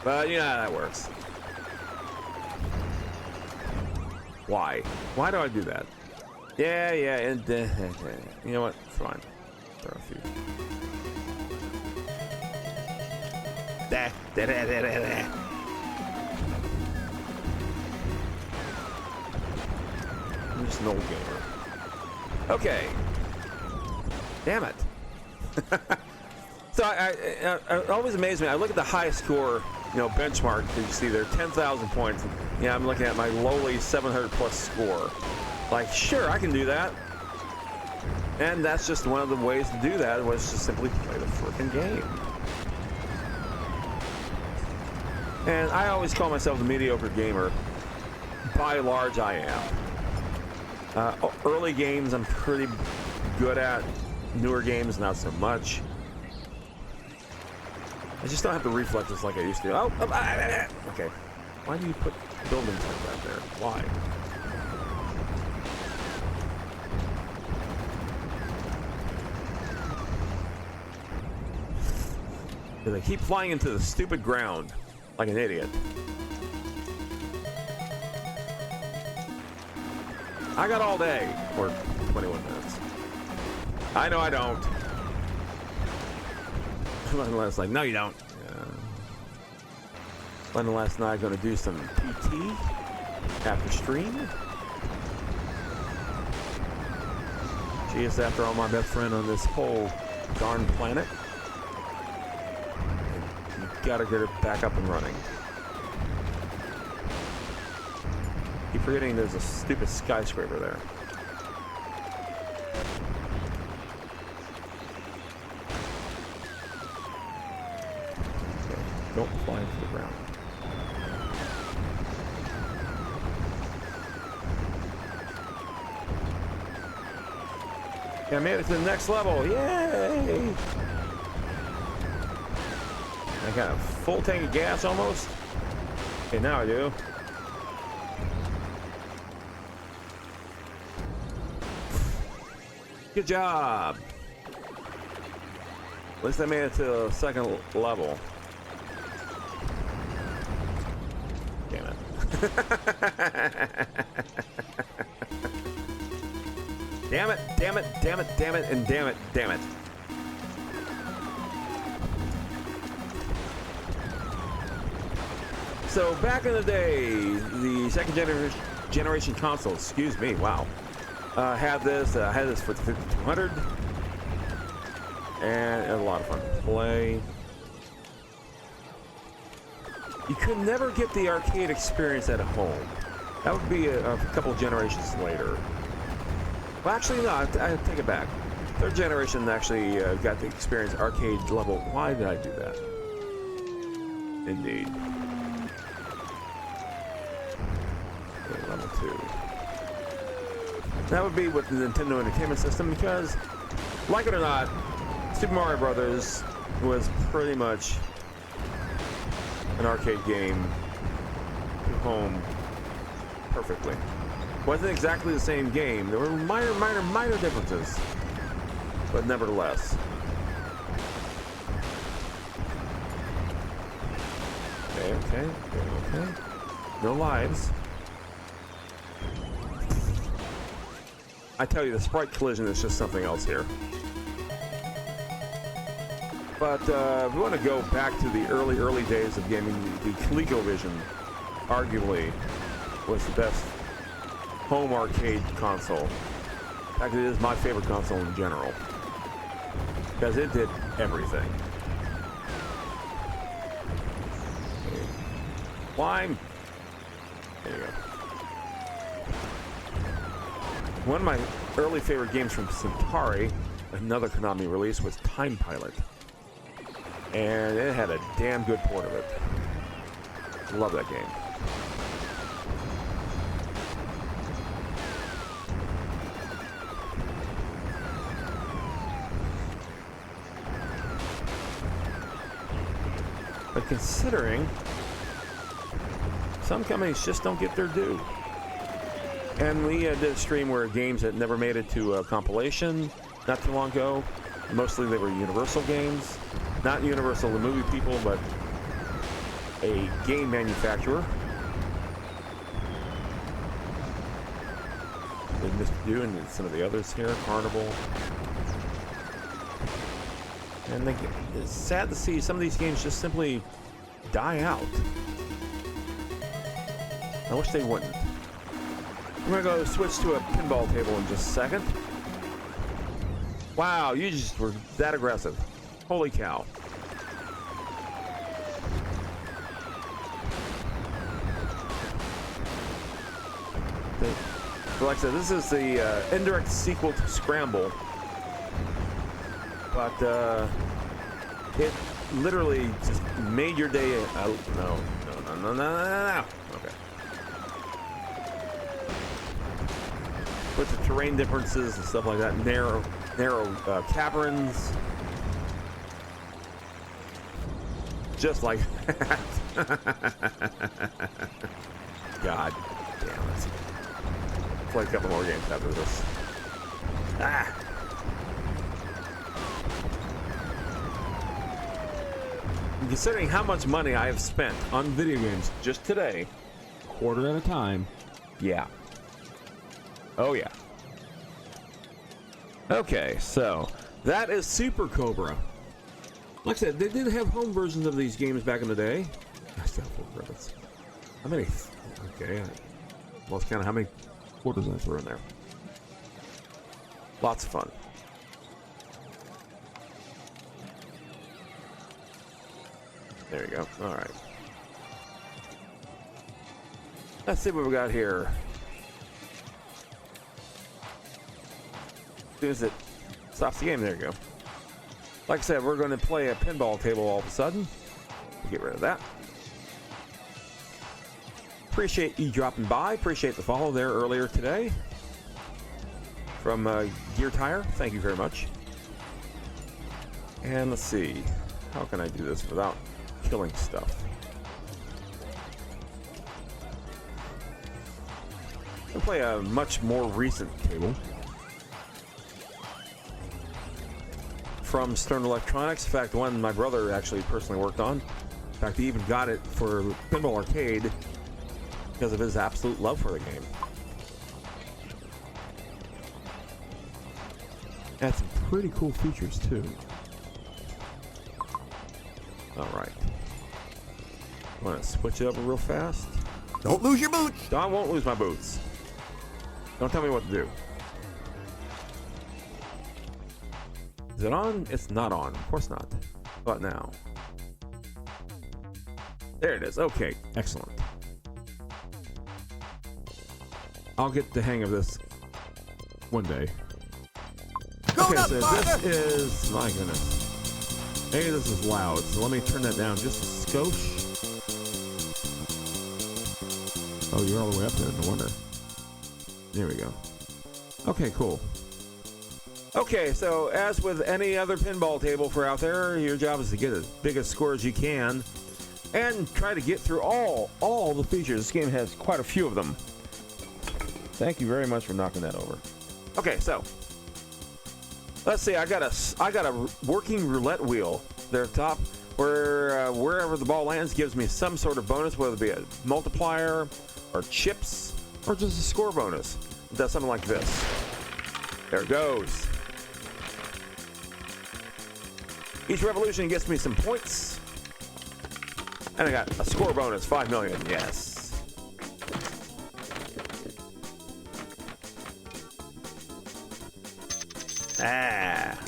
But you know how that works. Why? Why do I do that? Yeah, and you know what? It's fine. Throw a few. I'm just an old gamer. Okay. Damn it. So it always amazes me. I look at the highest score, you know, benchmark that you see there, 10,000 points. Yeah, I'm looking at my lowly 700 plus score. Like, sure, I can do that. And that's just one of the ways to do that, was to simply play the frickin' game. And I always call myself a mediocre gamer. By and large, I am. Early games I'm pretty good at. Newer games, not so much. I just don't have the reflexes like I used to. Oh, okay. Why do you put buildings like that there? Why? Because I keep flying into the stupid ground like an idiot. I got all day, or 21 minutes. I know I don't. Last night, no, you don't. When last night, gonna do some PT after stream. She is, after all, my best friend on this whole darn planet. You gotta get her back up and running. Keep forgetting there's a stupid skyscraper there. Don't fly into the ground. Yeah, I made it to the next level. Yay! I got a full tank of gas almost. Okay, now I do. Good job. At least I made it to the second level. Damn it. Damn it, damn it, damn it, damn it, and damn it, damn it. So back in the day, the second generation console, excuse me, wow, had this for the 5200, and it was a lot of fun to play. You could never get the arcade experience at home. That would be a couple of generations later. Well, actually, no, I take it back. Third generation actually got the experience arcade level. Why did I do that? Indeed. Okay, level 2. That would be with the Nintendo Entertainment System, because, like it or not, Super Mario Brothers was pretty much an arcade game to home perfectly. Wasn't exactly the same game. There were minor differences, but nevertheless. Okay. No lives. I tell you, the sprite collision is just something else here. But if we want to go back to the early days of gaming, the ColecoVision arguably was the best home arcade console. In fact, it is my favorite console in general because it did everything. Climb. There you go. One of my early favorite games from Centauri, another Konami release, was Time Pilot. And it had a damn good port of it. Love that game. But considering some companies just don't get their due. And we did a stream where games that never made it to a compilation not too long ago. Mostly they were Universal games. Not Universal, the movie people, but a game manufacturer. They missed you and some of the others here, Carnival. And it's sad to see some of these games just simply die out. I wish they wouldn't. We're going to go switch to a pinball table in just a second. Wow, you just were that aggressive. Holy cow. Like I said, this is the indirect sequel to Scramble. But it literally just made your day. No. Okay. With the terrain differences and stuff like that, narrow caverns, just like that. God damn it! Play a couple more games after this. Considering how much money I have spent on video games just today, Quarter at a time. yeah. Oh yeah. Okay, so that is Super Cobra. Like I said, they did have home versions of these games back in the day. I still have 4 credits. How many? Okay, I lost count of how many quarters I threw in there. Lots of fun. There you go. All right. Let's see what we got here. As soon as it stops the game, there you go. Like I said, we're going to play a pinball table all of a sudden. We'll get rid of that. Appreciate you dropping by. Appreciate the follow there earlier today from Gear Tire. Thank you very much. And let's see. How can I do this without killing stuff? I'll play a much more recent table from Stern Electronics. In fact, one my brother actually personally worked on. In fact, he even got it for Pinball Arcade because of his absolute love for the game. Had some pretty cool features too. All right. Want to switch it up real fast? Don't lose your boots. I won't lose my boots. Don't tell me what to do. Is it on? It's not on. Of course not. But now. There it is. Okay. Excellent. I'll get the hang of this one day. Okay, so this is... My goodness. Hey, this is loud. So let me turn that down just a skosh. Oh, you're all the way up there. No wonder. There we go. Okay, cool. Okay, so as with any other pinball table for out there, your job is to get as big a score as you can and try to get through all the features. This game has quite a few of them. Thank you very much for knocking that over. Okay, so let's see. I got a working roulette wheel there at the top, where wherever the ball lands gives me some sort of bonus, whether it be a multiplier or chips or just a score bonus. It does something like this. There it goes. Each revolution gets me some points. And I got a score bonus, 5 million. Yes. Ah.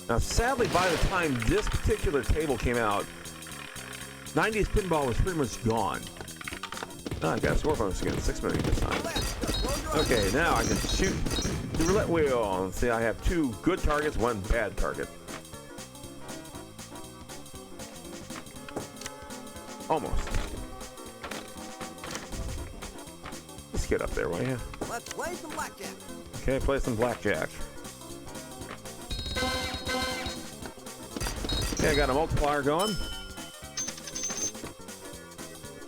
Now, sadly, by the time this particular table came out, 90s pinball was pretty much gone. Oh, I got a score bonus again, 6 million this time. Okay, now I can shoot the roulette wheel and see I have 2 good targets, 1 bad target. Almost. Let's get up there, will you? Let's play some blackjack. Okay, play some blackjack. Okay, I got a multiplier going.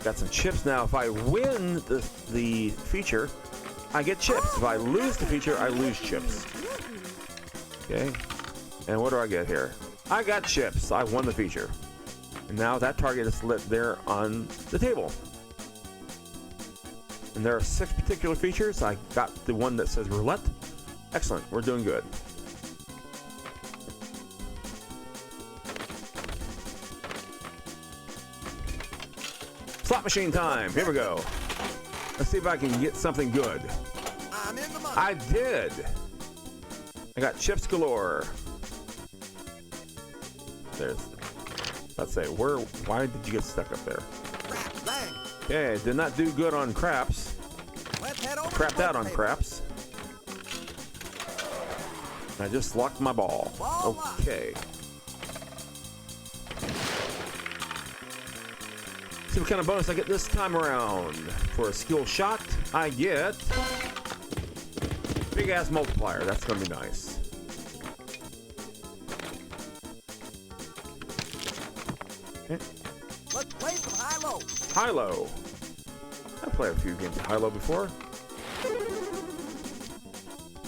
Got some chips now. If I win the feature, I get chips. If I lose the feature, I lose chips. Okay. And what do I get here? I got chips. I won the feature. And now that target is lit there on the table. And there are 6 particular features. I got the one that says roulette. Excellent. We're doing good. Slot machine time. Here we go. Let's see if I can get something good. I'm in the money. I did. I got chips galore. There's. Let's say, why did you get stuck up there? Crap, bang. Okay, did not do good on craps. Let's head over to Crapped out on poker craps. I just locked my ball. Ball locked. Okay. See what kind of bonus I get this time around. For a skill shot, I get big ass multiplier. That's gonna be nice. Okay. Let's play some high-low. High-low. I've played a few games of high-low before.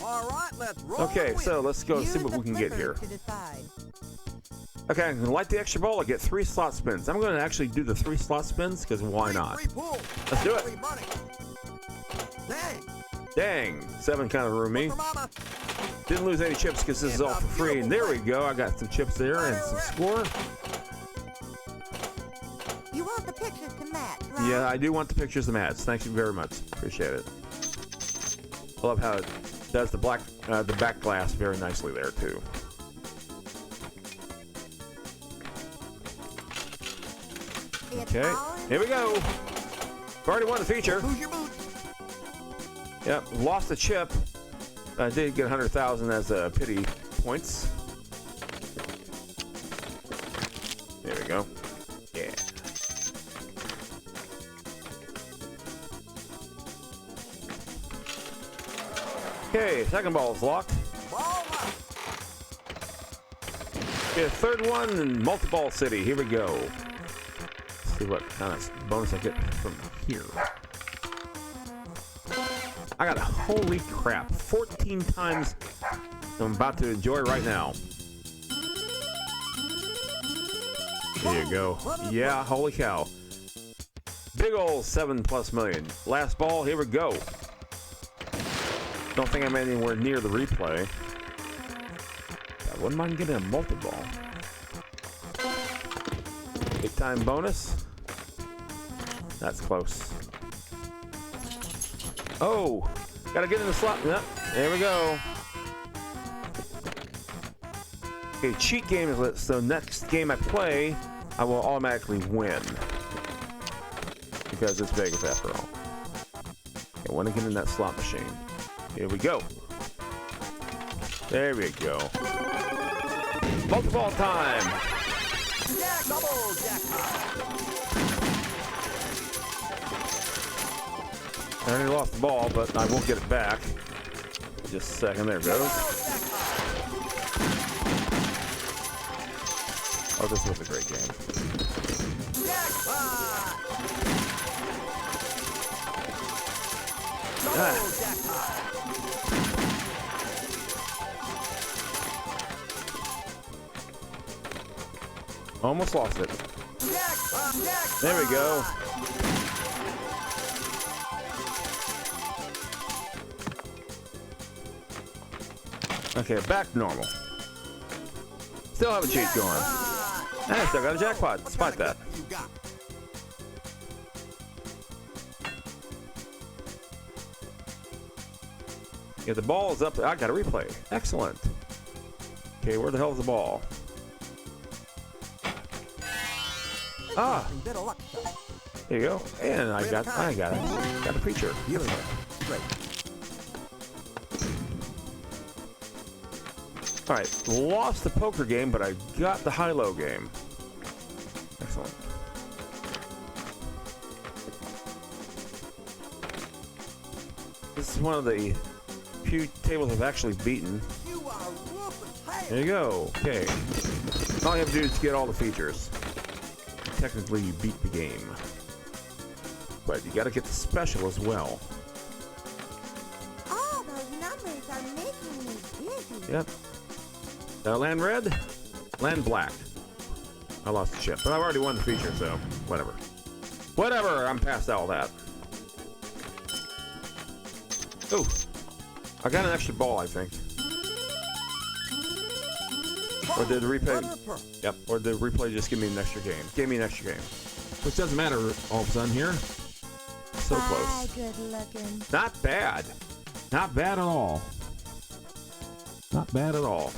All right, let's roll. Okay, the so wheel. let's go see what we can get here. Okay, I'm gonna light the extra ball. I get 3 slot spins. I'm gonna actually do the 3 slot spins because why not? Free pool. Let's do it. Free money. Dang. Dang, 7 kind of ruined me. For mama. Didn't lose any chips because this is all for free. And there we go. I got some chips there and some score. You want the pictures to match, right? Yeah, I do want the pictures to match. Thank you very much. Appreciate it. I love how it does the back glass very nicely there too. It's Okay, ours. here we go. Already won the feature. Lose your boots. Yep, lost a chip. I did get 100,000 as pity points. There we go. Yeah. Okay, second ball is locked. Ball locked. Okay, third one in multi-ball city. Here we go. Let's see what kind of bonus I get from here. I got a holy crap 14 times I'm about to enjoy right now. There you go. Yeah, holy cow. Big old 7+ million. Last ball, here we go. Don't think I'm anywhere near the replay. I wouldn't mind getting a multi-ball. Big time bonus. That's close. Oh, gotta get in the slot. Yep, there we go. Okay, cheat game is lit, so next game I play, I will automatically win. Because it's Vegas after all. Okay, I want to get in that slot machine. Here we go. There we go. Multi-ball time. Yeah, double jackpot. I already lost the ball, but I won't get it back. Just a second. There it goes. Oh, this was a great game. Jackpot. Double Ah. jackpot. Almost lost it. Jackpot. Jackpot. There we go. Okay, back to normal. Still have a cheat going. And I still got a jackpot, despite that. You got. Yeah, the ball is up. I got a replay. Excellent. Okay, where the hell is the ball? Ah, Bit of luck, son. there you go. And I got it. Got a preacher. Beautiful. Great. All right, lost the poker game, but I got the high-low game. Excellent. This is one of the few tables I've actually beaten. You are whooping tail. There you go. Okay. All you have to do is get all the features. Technically, you beat the game. But you got to get the special as well. All those numbers are making me dizzy. Yep. Land red, land black. I lost the chip, but I've already won the feature, so whatever. Whatever, I'm past all that. Ooh, I got an extra ball, I think. Or did the replay? Yep. Or did the replay just give me an extra game? Gave me an extra game. Which doesn't matter all of a sudden here. So Bye, close. good looking. Not bad. Not bad at all. Not bad at all.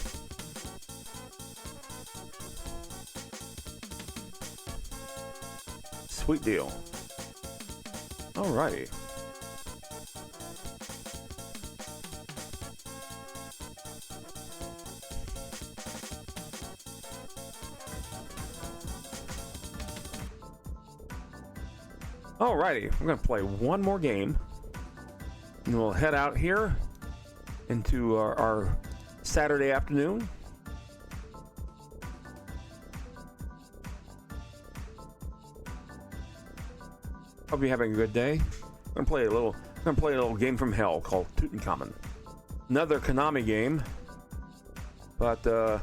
Sweet deal. Alrighty. Alrighty, I'm gonna play one more game, and we'll head out here into our Saturday afternoon. Hope you're having a good day. I'm gonna play a little game from hell called Tutankhamun. Another Konami game, but a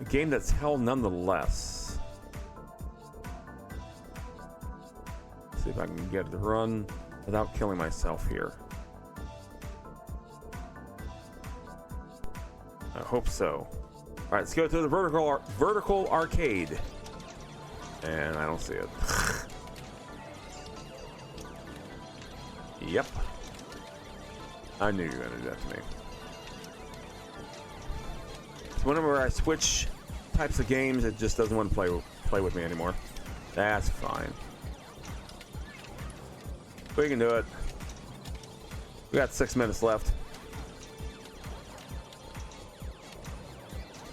game that's hell nonetheless. See if I can get it to run without killing myself here. I hope so. All right, let's go to the vertical arcade, and I don't see it. Yep. I knew you were gonna do that to me. So whenever I switch types of games, it just doesn't want to play with me anymore. That's fine. We can do it. We got 6 minutes left.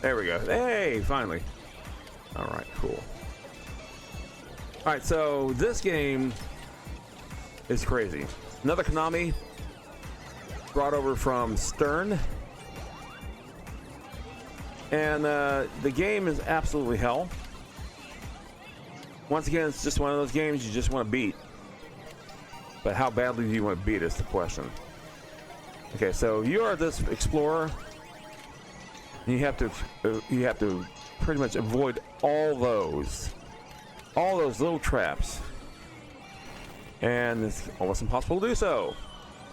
There we go. Hey, finally. All right, cool. All right, so this game is crazy. Another Konami, brought over from Stern. And the game is absolutely hell. Once again, it's just one of those games you just want to beat. But how badly do you want to beat is the question. Okay, so you are this explorer. And you have to pretty much avoid all those little traps. And it's almost impossible to do so.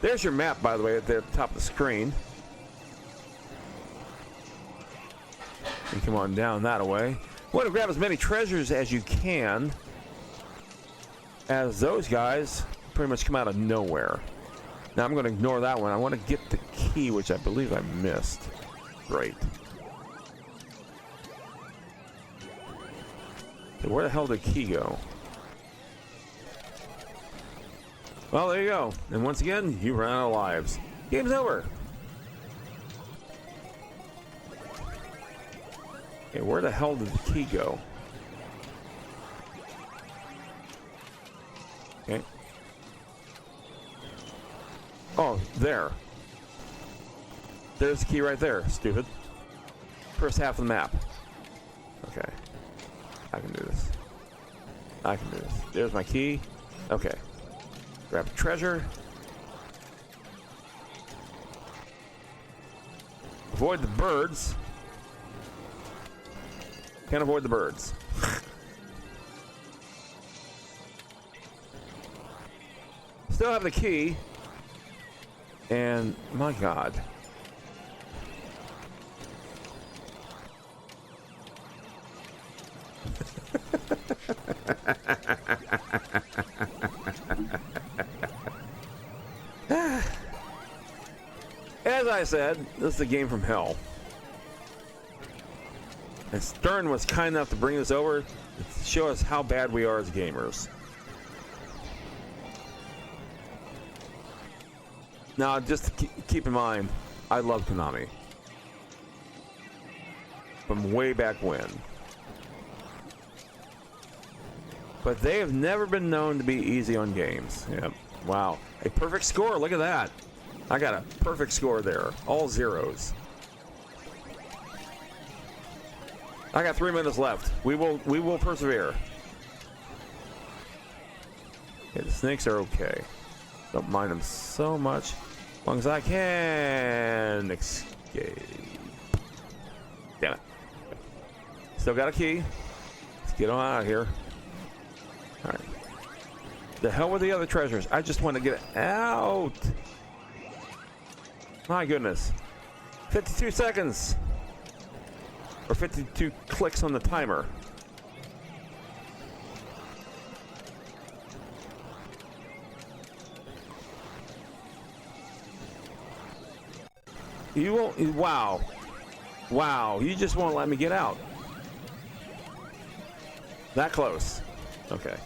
There's your map, by the way, at the top of the screen. You come on down that way. You want to grab as many treasures as you can, as those guys pretty much come out of nowhere. Now I'm going to ignore that one. I want to get the key, which I believe I missed. Great. So where the hell did the key go? Well, there you go. And once again, you run out of lives. Game's over. Okay, where the hell did the key go? Okay. Oh, there. There's the key right there, stupid. First half of the map. Okay. I can do this. I can do this. There's my key. Okay. Grab a treasure. Avoid the birds. Can't avoid the birds. Still have the key. And my God. As I said, this is a game from hell. And Stern was kind enough to bring us over to show us how bad we are as gamers. Now, just keep in mind, I love Konami. From way back when. But they have never been known to be easy on games. Yep. Wow. A perfect score. Look at that. I got a perfect score there. All zeros. I got 3 minutes left. We will persevere. Okay, the snakes are okay. Don't mind them so much. As long as I can escape. Damn it. Still got a key. Let's get on out of here. Alright. The hell with the other treasures. I just want to get out. My goodness. 52 seconds. Or 52 clicks on the timer. You won't. Wow. Wow. You just won't let me get out. That close. Okay.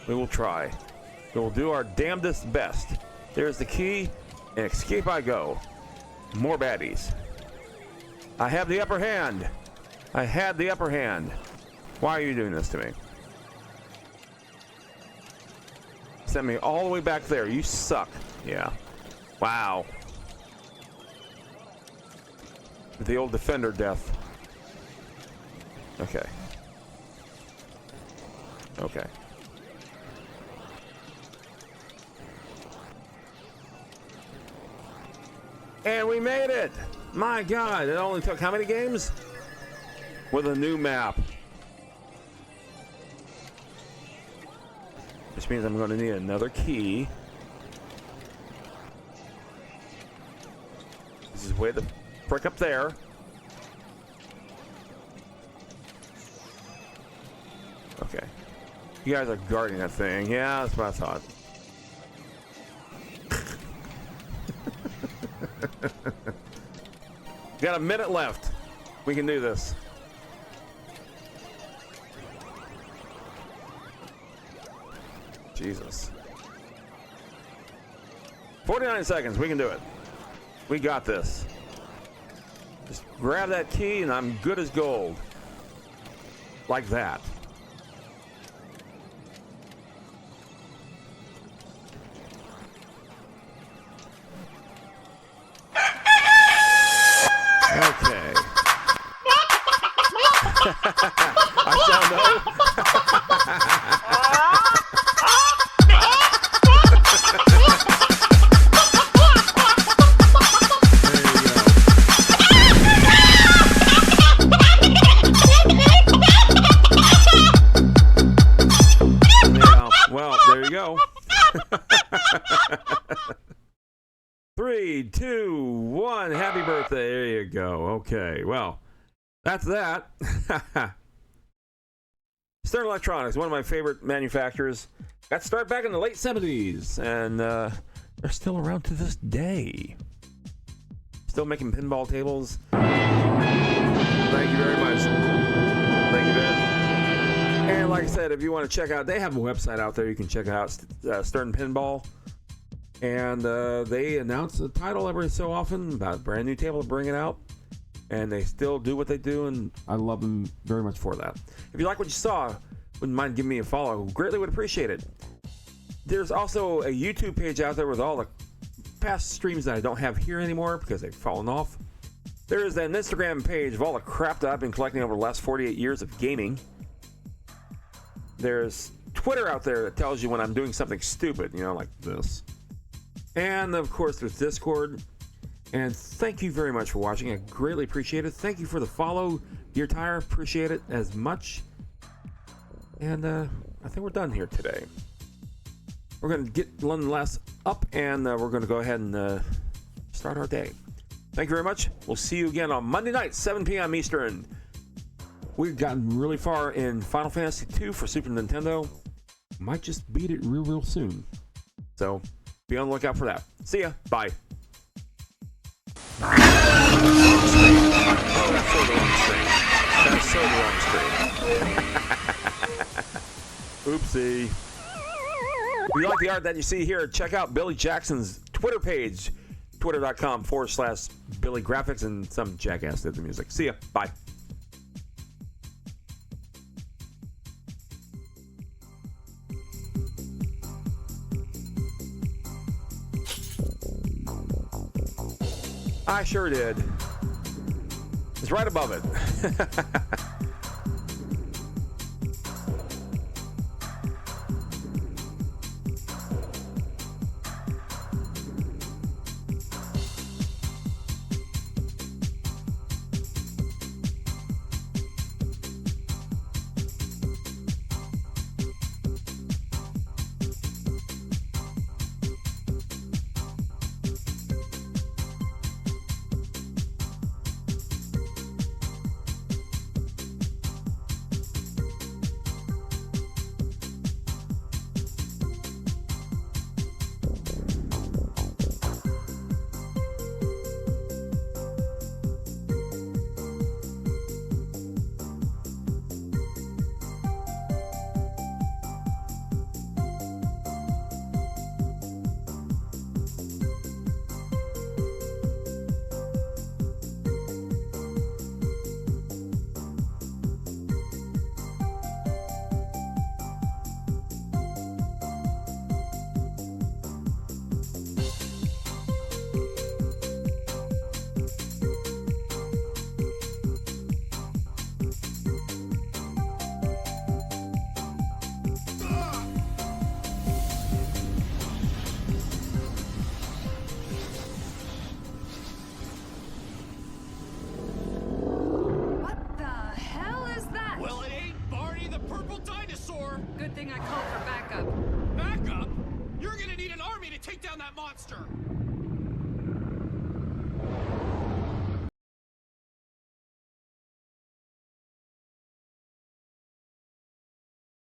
We will try. We will do our damnedest best. There's the key, and escape I go. More baddies. I have the upper hand. I had the upper hand. Why are you doing this to me? Send me all the way back there. You suck. Yeah. Wow. The old defender death. Okay. Okay. And we made it! My God, it only took how many games? With a new map. Which means I'm going to need another key. This is way the frick up there. Okay. You guys are guarding that thing. Yeah, that's what I thought. Got a minute left. We can do this. Jesus. 49 seconds. We can do it. We got this. Just grab that key and I'm good as gold. Like that. Okay. I shall know. Yeah, well, there you go. 3, 2, 1. Happy birthday. There you go. Okay. Well, that's that. Stern Electronics, one of my favorite manufacturers. Got started back in the late 70s, and they're still around to this day. Still making pinball tables. Thank you very much. Thank you, Ben. And like I said, if you want to check out, they have a website out there. You can check out Stern Pinball. And they announce the title every so often about a brand new table to bring it out. And they still do what they do, and I love them very much for that. If you like what you saw, wouldn't mind giving me a follow. Greatly would appreciate it. There's also a YouTube page out there with all the past streams that I don't have here anymore because they've fallen off. There's an Instagram page of all the crap that I've been collecting over the last 48 years of gaming. There's Twitter out there that tells you when I'm doing something stupid, you know, like this. And, of course, there's Discord. And thank you very much for watching. I greatly appreciate it. Thank you for the follow, Dear Tire. Appreciate it as much. And I think we're done here today. We're going to get London Less up, and we're going to go ahead and start our day. Thank you very much. We'll see you again on Monday night, 7 p.m. Eastern. We've gotten really far in Final Fantasy II for Super Nintendo. Might just beat it real soon. So be on the lookout for that. See ya. Bye. Oh, that's so the wrong screen. That's so the wrong screen. Oopsie. If you like the art that you see here, check out Billy Jackson's Twitter page, twitter.com/Billy Graphics, and some jackass did the music. See ya. Bye. I sure did. It's right above it. Good thing I called for backup. Backup? You're gonna need an army to take down that monster!